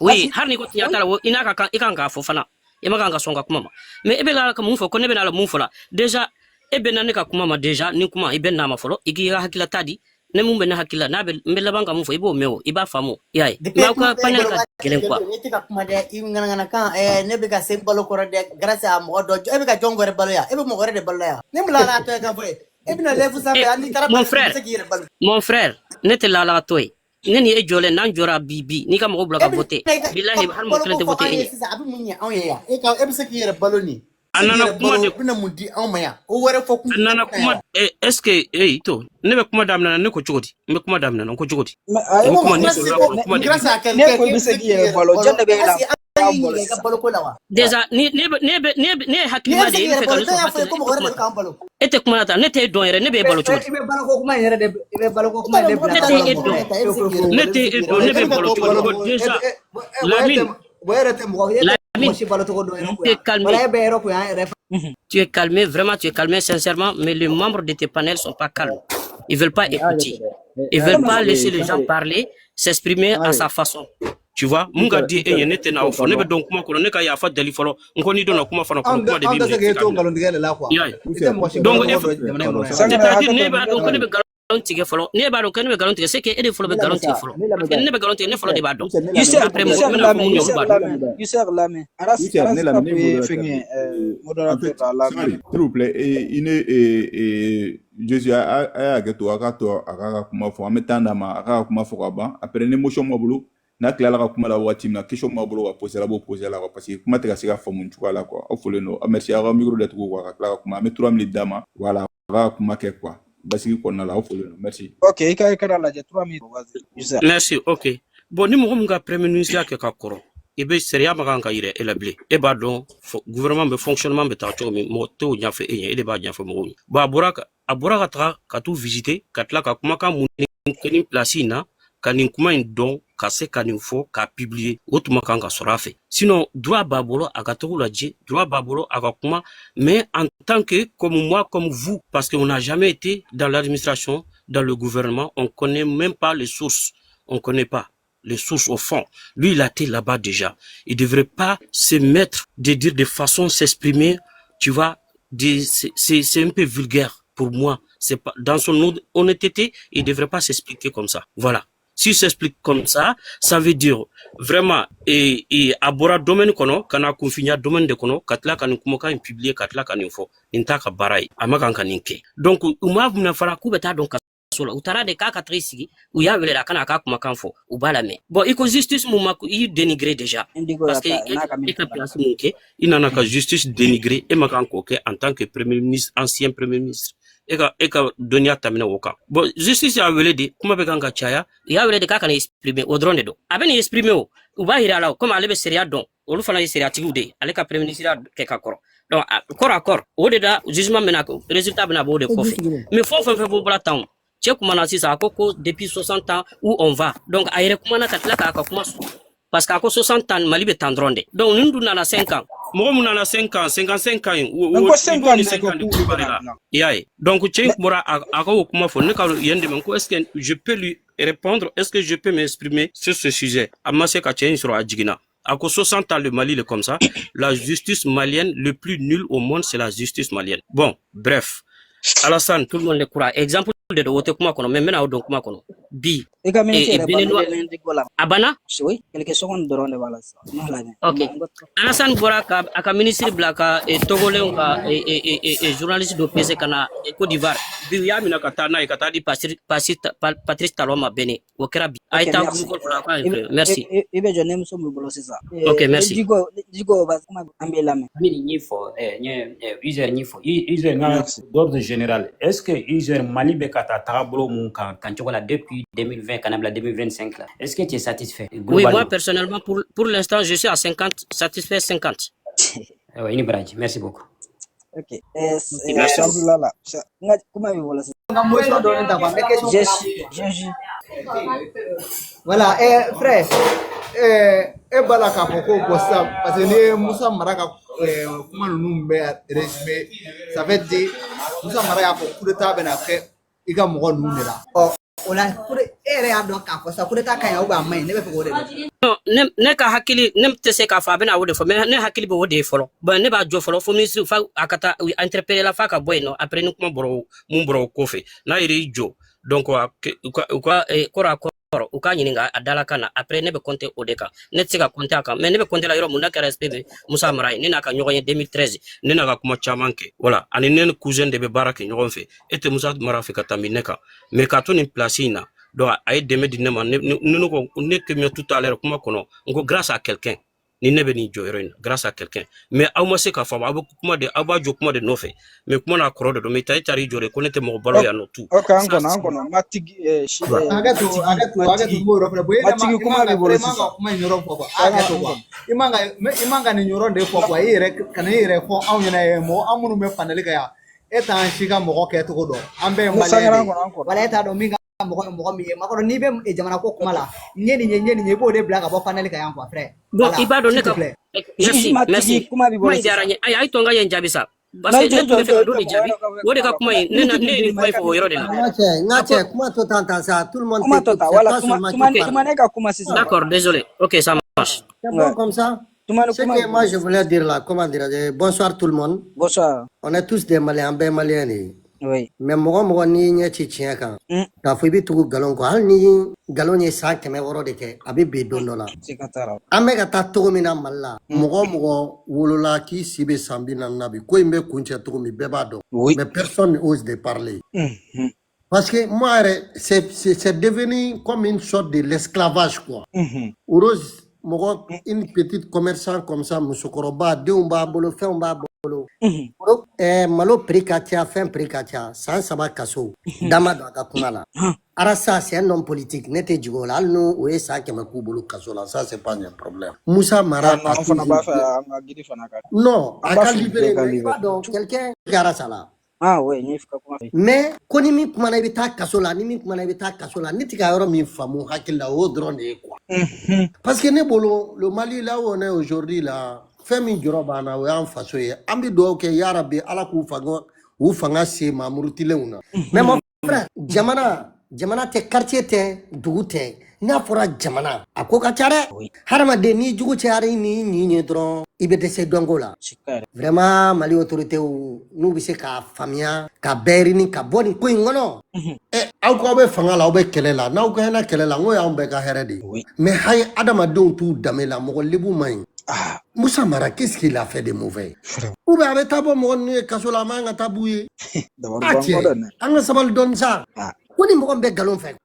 [SPEAKER 10] oui har ni ko tinyata la ina ka ikan ka fo fana e maka nga songa kuma mais ebe la ka mun fo ko ne be na la mun fo la déjà ebe na ne ka kuma ma déjà ni kuma ibe na ma folo igi hakila tadi ne mun be na hakila na be mbela banga mun fo ibo mewo iba famo yayi ma ko panel ka kelen quoi
[SPEAKER 13] eti ka kuma de ngana ngana kan ne be ka se balo ko de grâce à mo do ebe ka jongo re balo ya ebe mo gore de balo ya ne mla la to ka fo ebe na lefu sa be andi tara
[SPEAKER 10] mon frère ne te la la toy neni e jole nan jora bibi ni ka mo bloka voter billahi har mo klente voter e
[SPEAKER 13] abi munya on ya e ka ebe se ki yere balo ni
[SPEAKER 10] anana kuma de
[SPEAKER 13] bina mudi on maya o wore fo ku
[SPEAKER 10] anana kuma est-ce que to ne be kuma damna ne ko chogoti me kuma damna ko chogoti
[SPEAKER 13] kuma ni kuma grâce à quelqu'un ko be se ki yere balo jande be la
[SPEAKER 10] déjà ne hakima de ne fe ete kuma ta ne te don yere ne be balo chogoti
[SPEAKER 13] be balo ko kuma yere de be balo ko kuma de
[SPEAKER 10] ne te do ne be balo chogoti déjà tu es calmé, vraiment tu es calmé sincèrement, mais les membres de tes panels sont pas calmes. Ils veulent pas écouter. Ils veulent pas laisser les gens parler, s'exprimer à sa façon. Tu vois, munga di e yene tena ofo ne be don kuma ko ne ka ya fa dali folo ngo ni don kuma fana kuma de bi donc c'est-à-dire ne ba don ko ne be galontige folo ne ba don ko ne be galontige c'est que e de folo be galontige folo ne be galontige ne folo de ba don après mo na ko ñu ba
[SPEAKER 3] Youssef Lamine
[SPEAKER 2] s'il vous plaît je suis à que toi aka kuma fo ametanda ma aka kuma fo ba après ne motion mobulu na kila la kuma la wati na question mobulu wa poser la parce que kuma te ka se ka fo mun la quoi au folo no merci à micro de tout quoi kala kuma me 3 minutes dama voilà va kuma ke quoi basi ko na la au folo no merci
[SPEAKER 3] OK ika kara la je 3 minutes
[SPEAKER 10] merci OK bon ni mo nga premier ministre ke ka koro e be seria ma nga ire e la blé e ba don gouvernement be fonctionnement be ta to mi mo to nya fe e le ba nya fe mo ba abura ka tout visiter katla ka kuma ka mun ni place na kanin kuma don ka se kanin fo ka publier otuma kanga sorafe sinon droit babolo akatoku la dje droit babolo akakuma mais en tant que comme moi comme vous parce qu'on n'a jamais été dans l'administration dans le gouvernement on connaît même pas les sources on connaît pas les sources au fond lui il a été là-bas déjà il devrait pas se mettre de dire de façon s'exprimer tu vois c'est un peu vulgaire pour moi c'est pas dans son honnêteté il devrait pas s'expliquer comme ça voilà. Si s'explique comme ça veut dire vraiment et abora domaine kono kana confinya domaine de kono katla kan kuma kan publier katla kan info inta ka barai amaka kan ninke donc uma na fara ku beta donc sola utara de ka katrisigi ou ya wele kana ka kuma kan fo ou bala me bon iko justice mu maku i dénigrer déjà parce que il ka place munke inana ka justice dénigrer et makan ko ke en tant que premier ministre ancien premier ministre eka donia tamina woka bon justice ya wele de kuma be kanga chaya ya wele de ka kana exprimer au drone do abeni exprimer o uba hira la comme ale be seria don olu fana seria tigude ale ka premier ministre ke ka koro donc corps à corps o de da jugement mena ko résultat bena bo de kofi mais faut bo bla town che kuma na sisa akoko depuis 60 ans où on va donc ayre kuma na katla ka kuma parce qu'à 60 ans mali be tandronde donc nous na na 5 ans mo na na 5 ans 55 ans
[SPEAKER 3] ou 5 ans
[SPEAKER 10] yaye donc che mora ako kuma fo ne ka yende men ko est-ce que je peux lui répondre est-ce que je peux m'exprimer sur ce sujet amase ka chen sur ajigina à 60 ans le Mali est comme ça la justice malienne le plus nul au monde c'est la justice malienne bon bref Alassane tout le monde le croit exemple de wote kuma kono mais mena donc kuma kono bi abana
[SPEAKER 3] oui quelques secondes de ronde voilà ça
[SPEAKER 10] OK Alassane Bora aka ministre blaka et togolais et journaliste de PC kana Côte d'Ivoire bi ya mina kata na kata di Patrice Taloma Bene okera bi aita ko merci
[SPEAKER 3] ebe je nem so mo bolo c'est ça
[SPEAKER 10] OK merci
[SPEAKER 3] digo va kuma ambela me
[SPEAKER 8] ni fo user ni fo user na d'ordre général est-ce que user Mali be kata tablo mun kan chokola depuis 2020 kanabla 2025 là est-ce que tu es satisfait
[SPEAKER 10] oui moi personnellement pour l'instant je suis à 50 satisfait 50
[SPEAKER 8] oui merci beaucoup
[SPEAKER 3] Ok. Là. Comment vous voulez
[SPEAKER 12] Voilà, frère, bala ka fɔ ko bɔ sisan parce que ni Musa Mara ka kuma ninnu bɛ résumé ça veut dire Musa Mara y'a fɔ coup d'état bɛna kɛ i ka mɔgɔ ninnu de la. O la yɛrɛ y'a dɔn k'a fɔ sisan coup d'état ka ɲi ou bien a man ɲi ne bɛ fɛ k'o de dɔn.
[SPEAKER 10] Non, ne ka hakili ne tɛ se k'a fɔ a bɛna o de fɔ mais ne hakili bɛ o de ye fɔlɔ bon ne b'a jɔ fɔlɔ fo ministre fa a ka taa interpeller la fa ka bɔ yen nɔ après ni kuma bɔra mun bɔra o kɔfɛ n'a yɛrɛ jɔ donc u ka kɔrɔ u ka ɲininka a dala kan na après ne bɛ compter o de kan ne tɛ se ka compter a kan mais ne bɛ compter la yɔrɔ mun n'a kɛra SPV Musa Mara ye ne n'a ka ɲɔgɔn ye 2013 ne n'a ka kuma caman kɛ voilà ani ne ni cousin de bɛ baara kɛ ɲɔgɔn fɛ e tɛ Musa Mara fɛ ka tɛmɛ ne kan mais ka to nin place in na donc a ye dɛmɛ di ne ma ne ko ne kɛmɛ tout à l'heure kuma kɔnɔ n ko grâce à quelqu'un ni ne bɛ nin jɔyɔrɔ in na grâce à quelqu'un mais aw ma se k'a faamu aw bɛ kuma de aw b'a jɔ kuma de nɔfɛ mais kuma n'a kɔrɔ de don mais i taar'i jɔ de ko ne tɛ mɔgɔ balo yan nɔ tout
[SPEAKER 3] ok an kɔnɔ matigi
[SPEAKER 12] hakɛto m'o yɔrɔ fana matigi kuma b'i bolo sisan kuma in yɔrɔ fɔ quoi hakɛto quoi i man ka nin yɔrɔ de fɔ quoi i yɛrɛ kana i yɛrɛ fɔ anw ɲɛna ye mɔgɔ an minnu bɛ fanali kɛ yan e t'an si ka mɔgɔ kɛcogo dɔn an bɛɛ ye maliyɛn de wala e t'a dɔn min ka mɔgɔ min ye makɔrɔ n'i bɛ jamana ko kuma la n ye nin ye i b'o de bila ka bɔ panel kan yan quoi frère
[SPEAKER 10] bon i b'a dɔn ne ka merci kuma diyara n ye ayi to n ka ye n jaabi sa parce que ne tun bɛ fɛ ka dɔ de jaabi o de ka kuma in ne ye nin kuma in fɔ o yɔrɔ de la
[SPEAKER 14] n ka cɛ kuma to tan sa tout le monde
[SPEAKER 3] kuma to tan wala kuma ne ka kuma sisan
[SPEAKER 10] d'accord désolé ok ça marche
[SPEAKER 14] c'est bon comme ça. Ce que moi je voulais dire là, comment dire, bonsoir tout le monde.
[SPEAKER 3] Bonsoir.
[SPEAKER 14] On est tous des Maliens, ben Maliens.
[SPEAKER 3] Oui.
[SPEAKER 14] Mais moi ni nyati tien kan. Ta fo bi tugu galon ko hal ni galon ye 100 woro de ke abi be don dola.
[SPEAKER 3] C'est katara.
[SPEAKER 14] Ame ka ta to mina malla. Mogo wolola ki sibe sambi na nabi ko imbe kunche to mi beba do. Mais personne n'ose de parler. Parce que moi c'est devenu comme une sorte de l'esclavage quoi. Rose une petite commerçant comme ça, Musokoroba, Deumba, Bolo, Femba, Bolo. Malo Prikatia, Fem Prikatia, San Saba Kasso, Damada Kumala. Arasa, c'est un homme politique, n'était du Golal, nous, ou est ça qui m'a coupé Kassola, ça c'est pas un problème. Moussa Mara. Non, à libérer, pardon, quelqu'un qui a ça.
[SPEAKER 3] Ah oui,
[SPEAKER 14] mais quand il m'a dit Kassola, ni m'a dit Kassola, ni tika yoro mi famu hakila o drone quoi. Parce que le Mali là où on est aujourd'hui là, fait mi jorobana ou en façon ambi do ke yarabi ala ku fango ou fanga se mamurutile una. Mais mon frère, jamana te quartier te doute. N'a fora jamana a ko ka care harama de ni jugu care ni dron ibe de se dongola vraiment Mali autorité nous bi se ka famia ka berini ka boni ko ngono aw ko be fanga la be kelela na ko hena kelela ngo ya be ka heredi mais hay adama don tout damela mo lebu may Musa Mara qu'est-ce qu'il a fait de mauvais ou be avec tabo mo ni kasola manga tabouye anga sabal don ça Koni mo be galon fait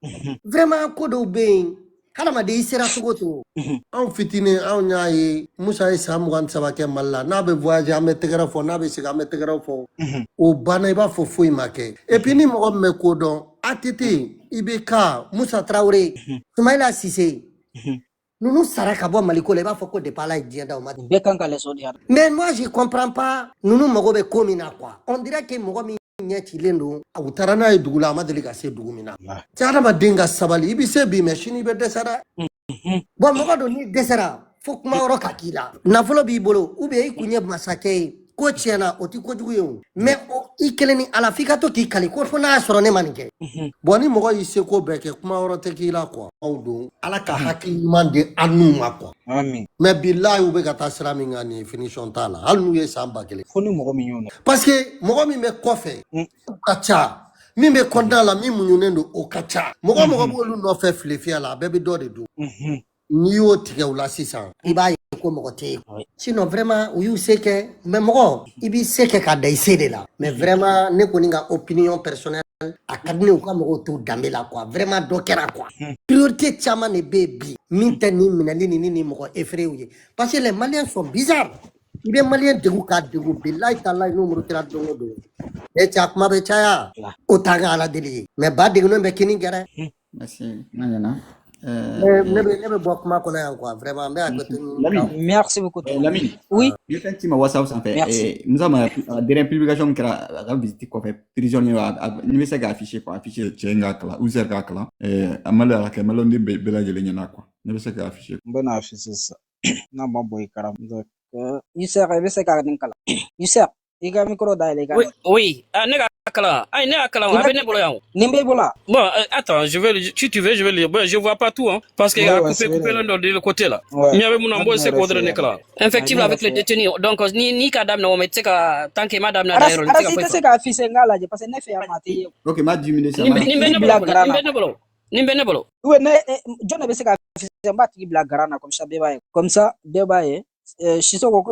[SPEAKER 14] vraiment ko do be halama de isera togoto en fitine en nyaaye Musa Isa mo kan sabake malla na be voyage am tegara fo na be siga am tegara fo o bana ba fo fo imake et puis ni mo me ko don atete ibeka Musa Traoré Soumaïla Cissé nous saraka bo maliko le ba fo ko de pala dienda o ma
[SPEAKER 3] be kan ka les audiar
[SPEAKER 14] mais moi je comprends pas nous mo be komina quoi on dirait que mo nyati lendo utarana e dugula amadeli ka se dugumina tiara ma dinga sabali ibi se bi machine be desara bon mo do ni desara fok ma ro kakila na folo bi bolo ube ikunye masake ko tiena oti ko jugu mais i keleni ala fika to ki kali ko fona soro ne manike boni mo yi se ko beke kuma ro te kila ko awdo ala ka hakki mande anu ma ko
[SPEAKER 3] amin
[SPEAKER 14] mais billahi ube ka tasra mi ngani finition tala hal nu ye samba kele
[SPEAKER 3] foni mo mi yono
[SPEAKER 14] parce que mo mi me kofe kacha mi me konda la mi munyunendo o kacha mo bolu no fe flefia la bebe do de do ni yo tige ula sisan iba ko mo te sinon vraiment ou you sait que mais mo ibi sait que ka dai cédé là mais vraiment ne ko ninga opinion personnelle akadne ko mo to dambela quoi vraiment do kera quoi priorité chama ne baby mintani minali ni mo effrayé parce que les Maliens sont bizarres il est Malien de ka de billahi taala no mo tira do do e chakma be chaya o taga ala deli mais ba de no be kini gara
[SPEAKER 1] merci nana
[SPEAKER 14] ne be bok ma connaît quoi vraiment mais à côté
[SPEAKER 3] merci beaucoup
[SPEAKER 1] Lamine
[SPEAKER 3] oui
[SPEAKER 1] je fais un petit WhatsApp sans faire nous avons dernière publication qui a visité quoi fait prisonnier ni se ga afficher quoi afficher chenga kala ou zerga kala amala la kemalo ndi bela jele nyana quoi ne se ga afficher
[SPEAKER 3] bon afficher ça na boy karam donc Yusser be se ga nin kala Yusser iga micro dale ga
[SPEAKER 10] oui nega kala ay nega kala wa bene bolo yaw
[SPEAKER 3] nimbe bola
[SPEAKER 10] bon attends si tu veux je vais lire bon je vois pas tout hein parce que a coupé le nom de le côté là il y avait mon ambo c'est kodre ne kala effectivement avec les détenus donc ni kadam na ometse ka tant que madame na dairo
[SPEAKER 3] c'est ka afficher ngala je parce que ne fait amati
[SPEAKER 1] OK ma 10 minutes ça
[SPEAKER 10] nimbe ne bolo
[SPEAKER 3] ouais ne John be se ka afficher mbati black grana comme ça débaye Shisoko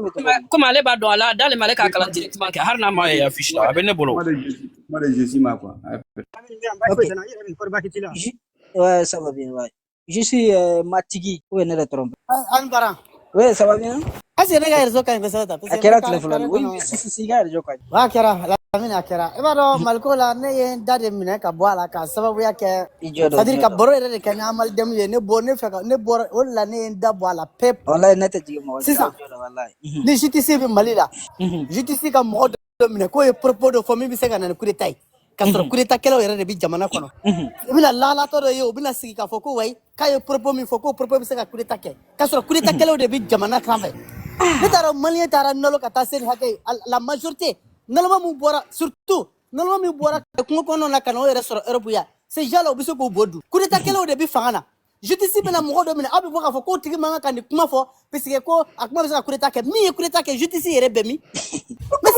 [SPEAKER 10] comment aller ba dans là dans les malais kala directement que harna ma ya affiche là abene bolo
[SPEAKER 1] moi je suis ma quoi
[SPEAKER 3] ouais ça va bien ouais je suis Matigi ouais ne le trompe
[SPEAKER 13] Anbara
[SPEAKER 3] ouais ça va bien
[SPEAKER 13] asi ne ga irzo kan ko sata
[SPEAKER 3] akera téléphone oui si ga irzo kan
[SPEAKER 13] wa kera Lamine akera ibaro malkola ne yen dade mine ka boala ka sababu yake sadir ka boro ere kan amal dem ye ne bonne feka ne boro wala ne yen da boala pep
[SPEAKER 3] wallahi ne taji mo
[SPEAKER 13] sisa wallahi ni JTC bi malila JTC ka mo do mine ko e propos de famille bi sega na coup d'état kasoro coup d'état kelo ere bi jamana kono ibila lala to do yo bina sigi ka foko way ka e propos mi foko propos bi sega coup d'état ke kasoro coup d'état kelo de bi jamana krambe ne taro malien tara nolo ka taseri hake la majorité nalama mu bora surtout nalama mu bora ko kono na kano ere soro Europe ya c'est jalo biso ko bodu coup d'état kelo de bi fangana JTC bena mo do mena abi boka fo ko tigi manga kan kuma fo pisike ko akuma bisa coup d'état ke mi coup d'état ke JTC ere bemi mais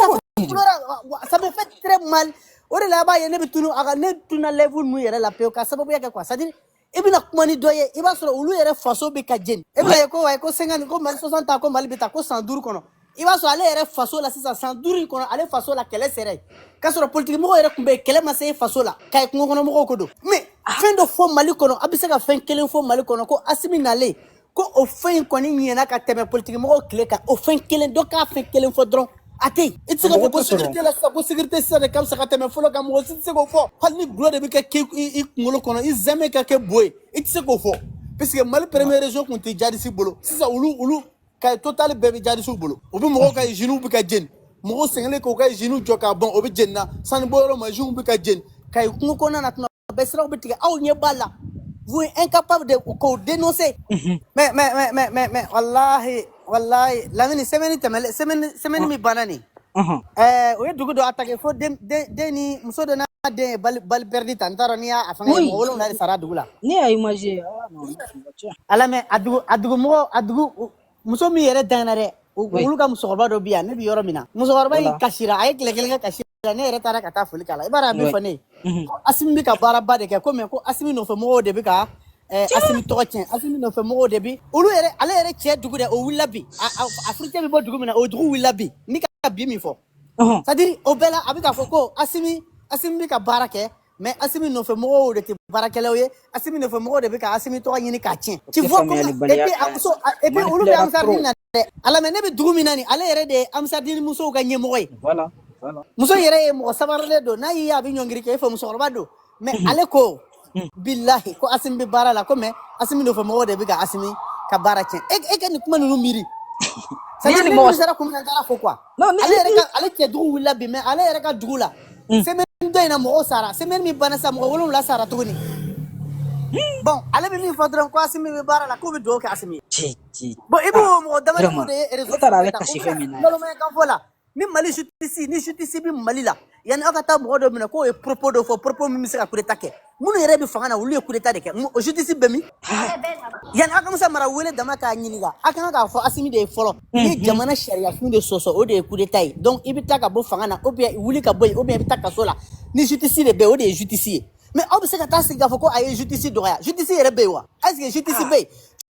[SPEAKER 13] ça me fait très mal ore la ba yene bitunu aga ne tuna level mu yere la peo ka sababu yake kwa sadiri ibina kumani doye iba soro ulu yere faso be ka jen ibina ko way ko 50 ko mal 60 ko mal bita ko 100 kono iba so ale yere faso la 600 kono ale faso la kele sere ka soro politique mo yere kumbe kele ma sey faso la kay ko kono mo ko do mais fin de fo mali kono abise ka fin kele fo mali kono ko asimi nale ko o fin koni nyena ka teme politique mo kle ka o fin kele do ka fin kele fo dron ate it's go ko sécurité la ko sécurité ça de kam sa teme fo ka mo c'est go fo hal ni glo de bi ka ke ngolo kono i zame ka ke boy it's go fo parce que mali première région ko ti jadi si bolo c'est ça ulu kay total bébé jadi si bolo obi mo ka jinu bi ka jen mo sengle ko ka jinu joka bon obi jenna san boro ma jinu bi ka jen kay ko kono na tuna besra obi tiga aw nye bala vous êtes incapable de dénoncer mais wallahi Lamine semaine mi banani oye dugu do attaquer fo deni muso de na de bal perdi tantara ni afanga wolo na sara dugula
[SPEAKER 3] ni ay image
[SPEAKER 13] ala me adugu muso mi yere danare ulu ka muso korba do biya ne bi yoro mina muso korba yi kashira ay kele kashira ne yere tara kata fuli kala ibara mi fane asimi ka baraba de ko me ko asimi no fe mo de bi ka asimi tokotien asimi no fe mo de bi ulu yere ala yere che dugu de o wilabi afrique bi bo dugu mina o dugu wilabi ni ka bi mi fo c'est-à-dire o bela abika foko asimi ka barake mais asimi no fe mo de te barakela ye asimi no fe mo de bi ka asimi to nyini ka tien tu vois comment et puis ulu be am sardine ala me ne bi dugu mina ni ala yere de am sardine muso ga nyemo
[SPEAKER 3] voilà
[SPEAKER 13] muso yere mo sabarle do na yi abi nyongiri ke fe muso robado mais ale ko billahi ko asimi bara la ko mais asimi no fe mo de bi ka asimi ka barake e ke ni kuma no miri ça dit mo sera ko na dara fo quoi non ale ke dugu willa bi mais ale yere ka dugu la semaine doina mo sara semaine mi bana sa mo wolo la sara tuguni bon ale bi mi fodron ko asimi be bara la ko bi do ka asimi bon ibu mo dama ko de résultat
[SPEAKER 3] avec kashife mina
[SPEAKER 13] lolo me kan fola ni mali JTC bi mali la yani akata mo do mina ko e propos de fo propos mi se ka coup d'état ke munu yere bi fanga na wulu coup d'état de ke JTC be mi yani aka musa mara wele dama ka nyiniga aka ka fo asimi de folo ni jamana sharia fun de soso o de coup d'état donc ibita ka bo fanga na obia wuli ka boy obia ibita ka sola ni JTC de be o de JTC mais obse ka tasi ga fo ko ay JTC do ya JTC yere be wa est-ce que JTC be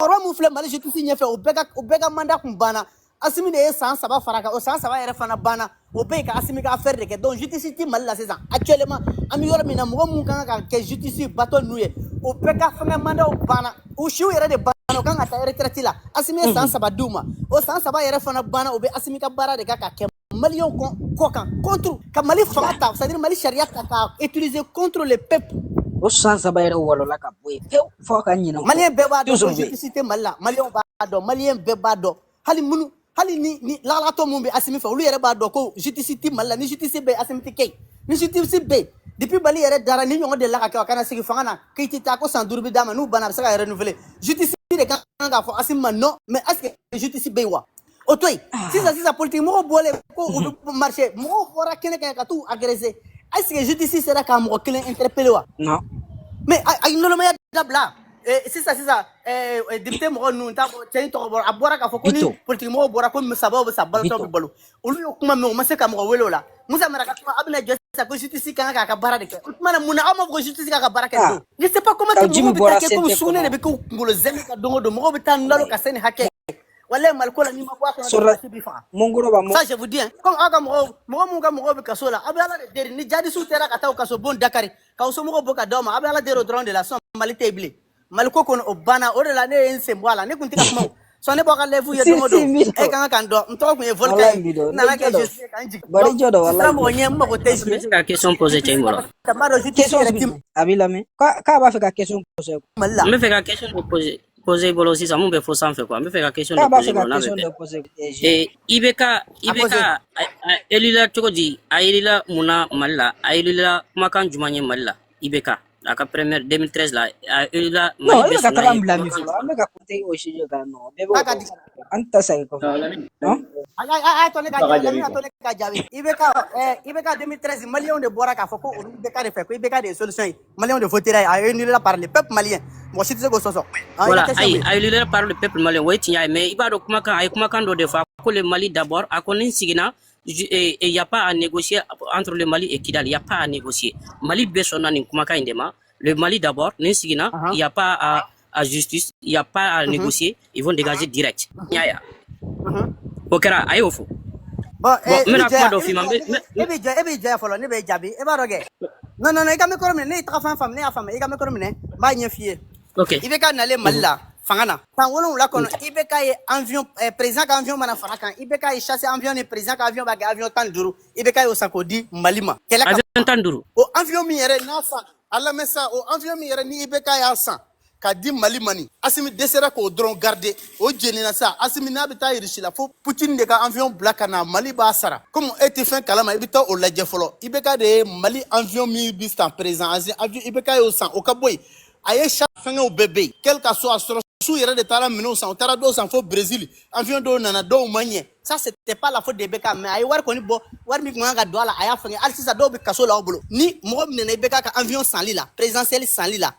[SPEAKER 13] oro mu fle mali JTC nyefe o bega manda kumbana asimi de sans saba faraka o sans saba yere fana bana o be ka asimi ka affaire de ke donc JTC ti mali la c'est ça actuellement ami yor mina mo mun kan ka ke JTC bato nuye o bega fana manda o bana o shiu yere de bana kan ata retraite la asimi sans saba duma o sans saba yere fana bana o be asimi ka bara de ka ke malion ko kan contre ka mali fata c'est-à-dire mali sharia ka utiliser contre le peuple
[SPEAKER 3] o san saba yɛrɛ walola ka bɔ yen pewu fɔ ka ɲinɛ
[SPEAKER 13] maliyɛn bɛɛ b'a dɔn ko justice tɛ Mali la maliyɛnw b'a dɔn maliyɛn bɛɛ b'a dɔn hali ni lalatɔ mun bɛ Asimi fɛ olu yɛrɛ b'a dɔn ko justice tɛ Mali la ni justice bɛ Asimi tɛ kɛ yen ni justice bɛ yen depuis Mali yɛrɛ dara ni ɲɔgɔn de la ka kɛ a kana sigi fanga na k'i tɛ taa ko san 5 bɛ d'a ma n'u banna a bɛ se ka renouveler justice de kan k'a fɔ Asimi ma non mais est-ce que justice bɛ yen wa o to yen sisan politique mɔgɔw bɔlen ko u bɛ marcher mɔgɔw bɔra kɛnɛ kan ka t'u agresser est-ce que justice sera k'a mɔgɔ kelen interpeller wa
[SPEAKER 3] non
[SPEAKER 13] mais a ɲɔgɔnmaya dabila sisan député mɔgɔ ninnu t'a fɔ cɛ in tɔgɔ bɔra a bɔra k'a fɔ ko ni politique mɔgɔw bɔra ko sabaw bɛ sa balotɔw bɛ balo olu ye kuma mɛn u ma se ka mɔgɔ wele o la Musa Mara ka kuma a bɛna jɔ sisan ko justice kan k'a ka baara de kɛ o tuma na mun na aw ma fɔ ko justice k'a ka baara kɛ don je sais pas comment mɔgɔw bɛ taa kɛ comme sugunɛ de bɛ k'u kunkolo zɛmɛ ka don o don mɔgɔw bɛ taa nalo ka se ni hakɛ walayi Maliko la n'i ma bɔ a kɔnɔ bi faga ça je vous dis comme aw ka mɔgɔw mun ka mɔgɔw bɛ kaso la aw bɛ Ala de deli ni jadisiw taara ka taa o kaso bon Dakari k'aw somɔgɔw bɔ ka d'aw ma aw bɛ Ala deli o dɔrɔn de la sinon Mali tɛ yen bilen Maliko kɔnɔ o banna o de la ne ye n sen bɔ a la ne kun tɛ ka kuma o sɔn ne b'aw ka lèvre ye don o don e ka kan ka n dɔn n tɔgɔ kun ye Voltaire n nana kɛ justice k'an jigin sisan mɔgɔ ɲɛ n mago tɛ
[SPEAKER 10] Je vais ka question poser cɛ in bolo.
[SPEAKER 13] n b'a dɔn justice yɛrɛ ti
[SPEAKER 3] a b'i lamɛn k'a b'a fɛ ka question poser
[SPEAKER 13] Mali la
[SPEAKER 10] N bɛ fɛ ka question de poser bolo sisan mun bɛ fɔ sanfɛ quoi. N bɛ fɛ ka question de
[SPEAKER 3] k'a b'a
[SPEAKER 10] poser
[SPEAKER 3] fɛ ka
[SPEAKER 10] bolo n'a bɛ
[SPEAKER 3] question
[SPEAKER 10] bɛn.
[SPEAKER 3] de poser
[SPEAKER 10] IBK a élila cogo di a élila mun na Mali la a élila kumakan jumɛn ye Mali la IBK a ka première 2013 la a élila
[SPEAKER 3] non
[SPEAKER 10] Mali
[SPEAKER 3] e
[SPEAKER 10] bɛ
[SPEAKER 3] bɛ ka
[SPEAKER 10] sɔn n'a
[SPEAKER 3] taga
[SPEAKER 10] ye
[SPEAKER 3] n bila min
[SPEAKER 10] kumakan
[SPEAKER 3] fɔlɔ an bɛ ka compter o sujet kan non bɛɛ b'o dɔn an tɛ segin kɔfɛ
[SPEAKER 13] a to ne ka jaabi a to ne ka jaabi IBK 2013 maliyɛnw de bɔra k'a fɔ ko olu IBK de fɛ ko IBK de ye solution ye maliyɛnw de votera a ye élila par le peuple malien mɔgɔ si tɛ se k'o sɔsɔ
[SPEAKER 10] voilà ayi a élila par le peuple malien o ye tiɲɛ ye mais i b'a dɔn kumakan a ye kumakan dɔ de fɔ ko le Mali d'abord a ko ni sigina il y a pas à négocier entre le Mali et Kidal il y a pas à négocier Mali bɛɛ sɔnna nin kumakan in de ma le Mali d'abord ni sigina il y a pas à justice il y a pas à négocier ils vont dégager direct ɲaya o kɛra a y'o fɔ bon n bɛna kuma dɔ f'i ma
[SPEAKER 13] e b'i jɔ fɔlɔ ne bɛ jaabi e b'a dɔn kɛ non i ka micro minɛ ne ye taga fan faamu ne y'a faamu i ka micro minɛ n b'a ɲɛ f'i ye
[SPEAKER 10] ok
[SPEAKER 13] IBK nalen Mali la fanga na san 7 kɔnɔ IBK ye avion président ka avion mana fara kan IBK ye chassé avion ni président ka avion b'a kɛ avion 15 IBK y'o san k'o di Mali ma
[SPEAKER 10] avion 15
[SPEAKER 13] o avion min yɛrɛ n'a san a lamɛn sa o avion min yɛrɛ ni IBK y'a san k'a di Mali ma nin Asimi dɛsɛra k'o dɔrɔn garder o jenina sa Asimi n'a bɛ taa Russie la fo Poutine de ka avion bila ka na Mali b'a sara comme e tɛ fɛn kalama i bɛ taa o lajɛ fɔlɔ IBK de ye Mali avion min bi san président avion IBK y'o san o ka bɔ yen a ye fɛngɛw bɛɛ bɛ yen quel que soit a sɔrɔ su yɛrɛ de taara minɛnw san u taara dɔw san fo Brésil avion dɔw nana dɔw ma ɲɛ ça c'était pas la faute de IBK mais a ye wari kɔni bɔ wari min kun kan ka don a la a y'a fɛngɛ hali sisan dɔw bɛ kaso la aw bolo ni mɔgɔ min nana IBK ka avion sanli la présidentiel sanli la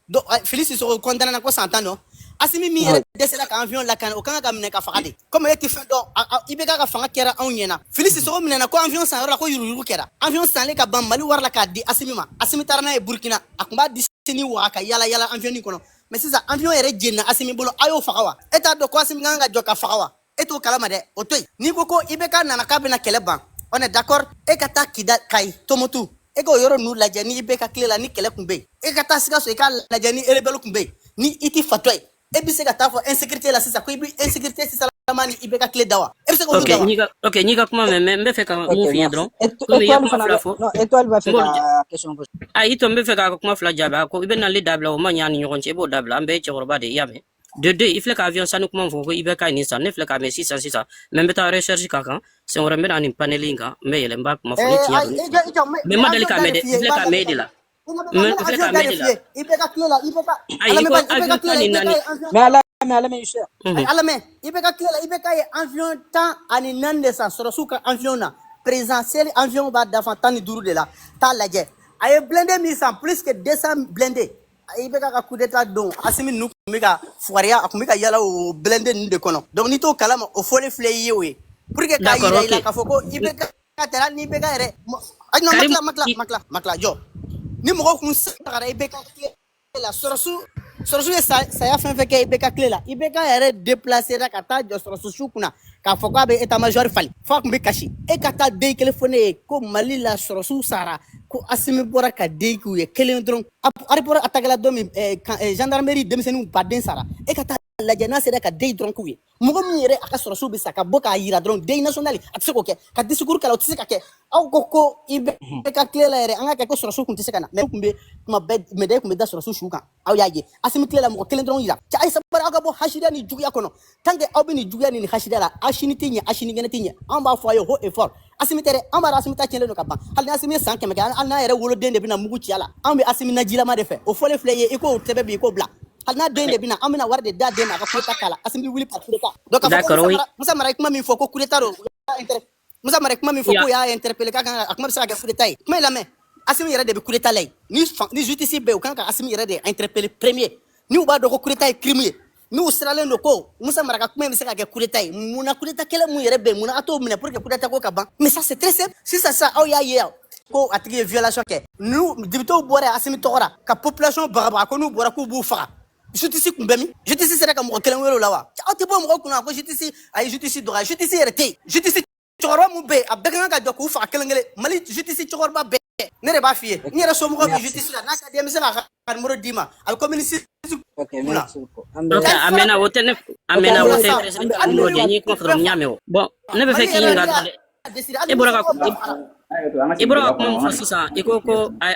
[SPEAKER 13] Félix Sissoko condamné na ko san 10 Asimi min yɛrɛ dɛsɛra ka avion lakana o kan ka minɛ ka faga de comme e tɛ fɛn dɔn IBK ka fanga kɛra anw ɲɛna Félix Sissoko minɛna ko avion san yɔrɔ la ko yuruyuru kɛra avion sanlen ka ban Mali wari la k'a di Asimi ma Asimi taara n'a ye Burkina a tun b'a di sini waga ka yala yala avion nin kɔnɔ mais sisan avion yɛrɛ jenina Asimi bolo a y'o faga wa e t'a dɔn ko Asimi kan ka jɔ ka faga wa e t'o kalama dɛ o to yen n'i ko ko IBK nana k'a bɛna kɛlɛ ban on est d'accord e ka taa Kidal Kayi Tombouctou e k'o yɔrɔ ninnu lajɛ ni IBK tile la ni kɛlɛ tun bɛ yen e ka taa Sikaso i k'a lajɛ ni rebelle tun bɛ yen ni i tɛ fatɔ ye e bɛ se ka taa fɔ insécurité la sisan ko i bɛ insécurité sisan lama ni IBK tile da wa e bɛ se k'olu da wa
[SPEAKER 10] ok n'i ka kuma mɛn n bɛ fɛ ka mun f'i ye dɔrɔn
[SPEAKER 3] komi i ye kuma fila fɔ Étoile b'a fɛ ka question poser
[SPEAKER 10] ayi to n bɛ fɛ k'a ka kuma fila jaabi a ko i bɛ nali dabila o ma ɲɛ a ni ɲɔgɔn cɛ i b'o dabila an bɛɛ ye cɛkɔrɔba de ye i y'a mɛn de deux i filɛ ka avion sanni kuma fɔ ko IBK ye nin san ne filɛ k'a mɛn sisan mais n bɛ taa recherche k'a kan sen wɛrɛ n bɛ na nin panel in kan n bɛ yɛlɛ n b'a kuma fɔ ni tiɲɛ don mais n ma deli k'a mɛn dɛ n filɛ k'a mɛn de la n filɛ k'a mɛn de la
[SPEAKER 13] IBK tile la IBK
[SPEAKER 10] ayi i ko avion tan ni naani
[SPEAKER 3] mais ala mɛ cher
[SPEAKER 13] alamɛ IBK tile la IBK ye avion 14 de san sɔrɔsiw ka avion na présidentiel avion b'a dafa 15 de la t'a lajɛ a ye blindé min san plus que 200 blindé IBK ka coup d'état don Asimi ninnu tun bɛ ka fugariya a tun bɛ ka yala o blindé ninnu de kɔnɔ donc n'i t'o kalama o fɔli filɛ i ye o ye pour que k'a yira i la k'a fɔ ko IBK tɛra ni IBK yɛrɛ makila jɔ ni mɔgɔw kun sagara IBK tile la sɔrɔsiw ye saya fɛn fɛn kɛ IBK tile la IBK yɛrɛ déplacera ka taa jɔ sɔrɔsiw kunna k'a fɔ k'a bɛ état major fali fo a tun bɛ kasi e ka taa den kelen fɔ ne ye ko Mali la sɔrɔsiw sara ko Asimi bɔra ka den k'u ye kelen dɔrɔn aéroport attaqué la don min gendarmerie denmisɛnninw baden sara e ka taa lajɛ n'a sera ka den dɔrɔn k'u ye mɔgɔ min yɛrɛ a ka sɔrɔsiw bɛ sa ka bɔ k'a yira dɔrɔn den national a tɛ se k'o kɛ ka discours kɛ la o tɛ se ka kɛ aw ko i bɛ ka tile la yɛrɛ an ka kɛ ko sɔrɔsiw tun tɛ se ka na mais tun bɛ kuma bɛɛ médaille tun bɛ da sɔrɔsiw su kan aw y'a ye Asimi tile la mɔgɔ kelen dɔrɔn yira cɛ ayi sabari aw ka bɔ hasidiya ni juguya kɔnɔ tant que aw bɛ nin juguya ni hasidiya la aw sini tɛ ɲɛ aw sinikɛnɛ tɛ ɲɛ an b'a fɔ a ye haut et fort Asimi tɛ dɛ an b'a dɔn Asimi ta tiɲɛlen don ka ban hali ni Asimi ye san 100 kɛ hali n'a yɛrɛ woloden de bɛna mugu ci a la an bɛ Asimi najilama de fɛ o fɔlen filɛ ye i k'o sɛbɛn bi i k'o bila hali n'a den de bɛna an bɛna wari de da den ma a ka coup d'état k'a la Asimi bɛ wuli par coup d'état donc k'a fɔ ko Musa Mara ye kuma min fɔ ko coup d'état don Musa Mara ye kuma min fɔ k'o y'a interpellé k'a kan a kuma bɛ se ka kɛ coup d'état ye kuma in lamɛn Asimi yɛrɛ de bɛ coup d'état la ye ni justice bɛ u kan ka Asimi yɛrɛ de interpellé premier ni u b'a dɔn ko coup d'état ye crime ye n'u siralen don ko Musa Mara ka kuma in bɛ se ka kɛ coup d'état ye munna coup d'état kɛlɛ mun yɛrɛ bɛ yen munna a t'o minɛ pour que coup d'état ko ka ban mais ça c'est très simple sisan sa aw y'a ye yan ko a tigi ye violation kɛ n'u députés bɔra Asimi tɔgɔ la ka population bagabaga ko n'u bɔra k'u b'u faga justice kun bɛ min justice sera ka mɔgɔ kelen wele o la wa aw tɛ bɔ mɔgɔ kunna ko justice a ye justice dɔgɔya justice yɛrɛ tɛ yen justice cɛkɔrɔba mun bɛ yen a bɛɛ ka kan ka jɔ k'u faga kelen kelen Mali justice cɛkɔrɔba bɛɛ ne de b'a f'i ye n yɛrɛ somɔgɔw bɛ justice la n'a ka di n bɛ se k'a numéro d'i ma a bɛ komi ni
[SPEAKER 10] amena wote numéro de ni ko from nyame bon ne be fe ki nga dale e bora ka kuma sisan e ko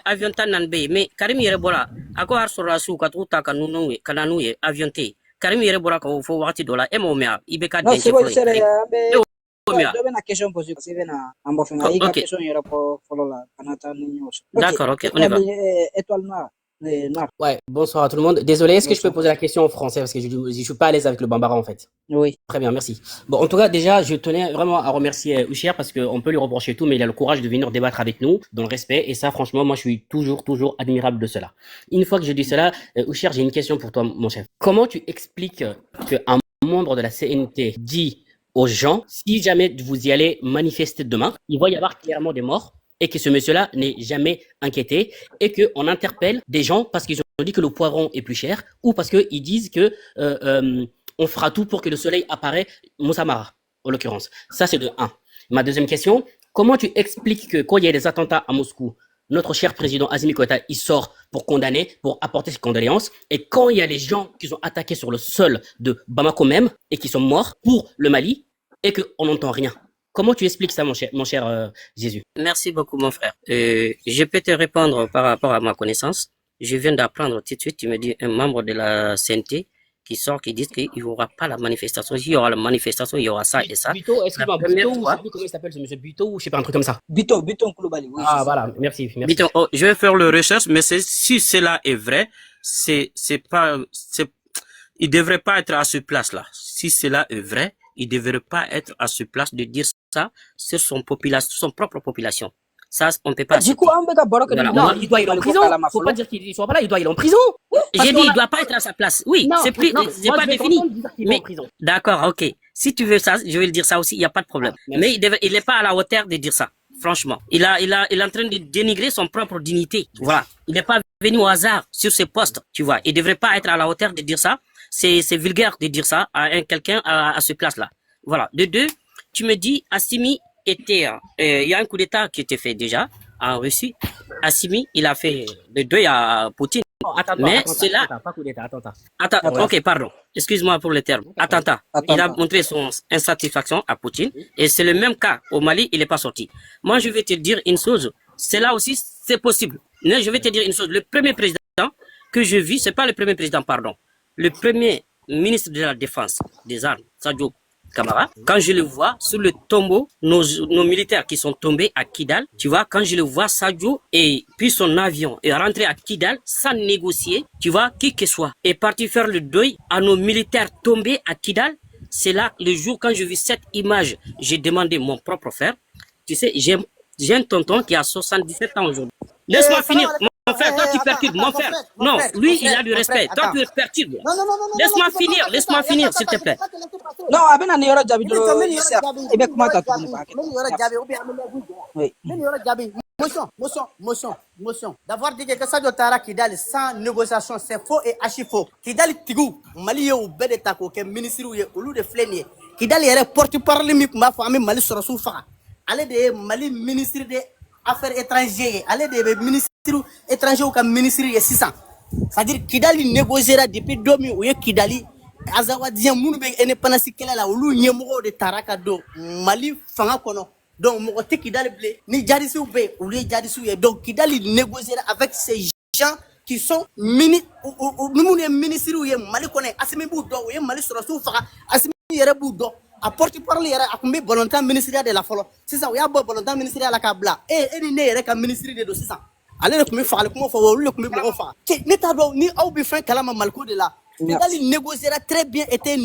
[SPEAKER 10] avion tan nan be mais Karim yɛrɛ bɔra a ko har sɔrɔla su ka tugu ta ka n'u ye ka na n'u ye avion tɛ Karim yɛrɛ bɔra ka o fɔ wagati dɔ la e m'o mɛn i bɛ ka dencɛ fɔlɔ
[SPEAKER 3] dɔ bɛna question poser parce que bɛna an bɔ fɛn i ka question yɛrɛ fɔlɔ la kana taa ni ɲɔgɔn sɔrɔ
[SPEAKER 10] d'accord ok on y va
[SPEAKER 3] étoile noire.
[SPEAKER 15] Ouais, bonsoir à tout le monde. Désolé, est-ce que je peux poser la question en français parce que je suis pas à l'aise avec le bambara en fait.
[SPEAKER 3] Oui.
[SPEAKER 15] Très bien, merci. Bon, en tout cas, déjà, je tenais vraiment à remercier Oucher parce qu'on peut lui reprocher tout, mais il a le courage de venir débattre avec nous dans le respect. Et ça, franchement, moi, je suis toujours admirable de cela. Une fois que je dis cela, Oucher, j'ai une question pour toi, mon chef. Comment tu expliques qu'un membre de la CNT dit aux gens, si jamais vous y allez manifester demain, il va y avoir clairement des morts, et que ce monsieur-là n'est jamais inquiété, et qu'on interpelle des gens parce qu'ils ont dit que le poivron est plus cher, ou parce qu'ils disent que on fera tout pour que le soleil apparaît, Moussa Mara, en l'occurrence. Ça, c'est de 1. Ma deuxième question, comment tu expliques que quand il y a des attentats à Moscou, notre cher président Assimi Goïta, il sort pour condamner, pour apporter ses condoléances, et quand il y a les gens qui sont attaqués sur le sol de Bamako même, et qui sont morts pour le Mali, et qu'on n'entend rien? Comment tu expliques ça, mon cher Jésus?
[SPEAKER 10] Merci beaucoup, mon frère. Je peux te répondre par rapport à ma connaissance. Je viens d'apprendre tout de suite, tu me dis un membre de la CNT qui sort, qui dit qu'il n'y aura pas la manifestation. Il y aura la manifestation, il y aura ça et ça.
[SPEAKER 15] Buto, excuse-moi, Buto, ou je sais plus comment il s'appelle ce monsieur, Buto, ou je sais pas, un truc comme ça.
[SPEAKER 3] Buto Koulibaly, oui.
[SPEAKER 15] Ah, voilà, merci.
[SPEAKER 10] Buto, je vais faire le recherche, mais si cela est vrai, il devrait pas être à ce place-là. Si cela est vrai, il ne devrait pas être à ce place de dire ça sur son propre population. Ça, on ne peut pas.
[SPEAKER 3] Du coup,
[SPEAKER 10] voilà.
[SPEAKER 15] Non, il doit aller en prison. Faut pas dire qu'il soit pas là, il doit aller en prison.
[SPEAKER 10] J'ai dit, il doit pas être à sa place. Oui, c'est pas défini. Mais, d'accord, ok. Si tu veux ça, je vais le dire ça aussi, il n'y a pas de problème. Mais il n'est pas à la hauteur de dire ça. Franchement. Il est en train de dénigrer son propre dignité. Voilà. Il n'est pas venu au hasard sur ce poste. Tu vois. Il ne devrait pas être à la hauteur de dire ça. C'est vulgaire de dire ça à quelqu'un à ce place-là. Voilà. De 2, tu me dis, Assimi était, il y a un coup d'état qui était fait déjà en Russie. Assimi, il a fait de 2 à Poutine. Ok, pardon. Excuse-moi pour le terme. Attentat. Il a montré son insatisfaction à Poutine. Et c'est le même cas au Mali, il n'est pas sorti. Moi, je vais te dire une chose. C'est là aussi, c'est possible. Mais je vais te dire une chose. Le premier président que je vis, c'est pas le premier président, pardon. Le premier ministre de la Défense des Armes, Sadio Kamara, quand je le vois sur le tombeau, nos militaires qui sont tombés à Kidal, tu vois, quand je le vois, Sadio et puis son avion est rentré à Kidal sans négocier, tu vois, qui que soit, est parti faire le deuil à nos militaires tombés à Kidal. C'est là, le jour quand je vis cette image, j'ai demandé mon propre frère. Tu sais, j'ai un tonton qui a 77 ans aujourd'hui. Laisse-moi finir. Mon frère, toi tu perturbes, mon frère. Non, lui il a du respect. Toi tu perturbes. Laisse-moi finir, s'il te plaît.
[SPEAKER 3] Non, abena ni yoro jabi dro. Ebe kuma ta tuni ba.
[SPEAKER 13] Motion. D'avoir dit que Sadio Tara Kidal sans négociation, c'est faux et archi faux. Kidal Tigou, Mali ou Bedeta ko ke ministre ou de fleni. Kidal yere porte-parole mi kuma fa mi Mali soro su fa. Ale de Mali ministre des Affaires étrangères, ale de ministre étranger ou comme ministre de 600. C'est-à-dire Kidali négociera depuis 2000 ou Kidali Azawadiens munu be indépendance kɛlɛ la olu ɲɛmɔgɔw de taara ka don Mali fanga kɔnɔ donc mɔgɔ tɛ Kidali bilen ni jadisiw bɛ olu ye jadisiw ye donc Kidali négociera avec ces gens qui sont minnu ye ministres ye Mali kɔnɔ Assimi b'u dɔn u ye Mali sɔrɔsiw faga Assimi yɛrɛ b'u dɔn a porte-parole yɛrɛ a kun bɛ ballontan ministériel de la fɔlɔ sisan u y'a bɔ ballontan ministériel la k'a bila e ni ne yɛrɛ ka ministre de don sisan ale de kun bɛ fagali kuma fɔ wa olu de kun bɛ mɔgɔw faga ne t'a dɔn ni aw bɛ fɛn kalama Maliko de la Kidali négociera très bien était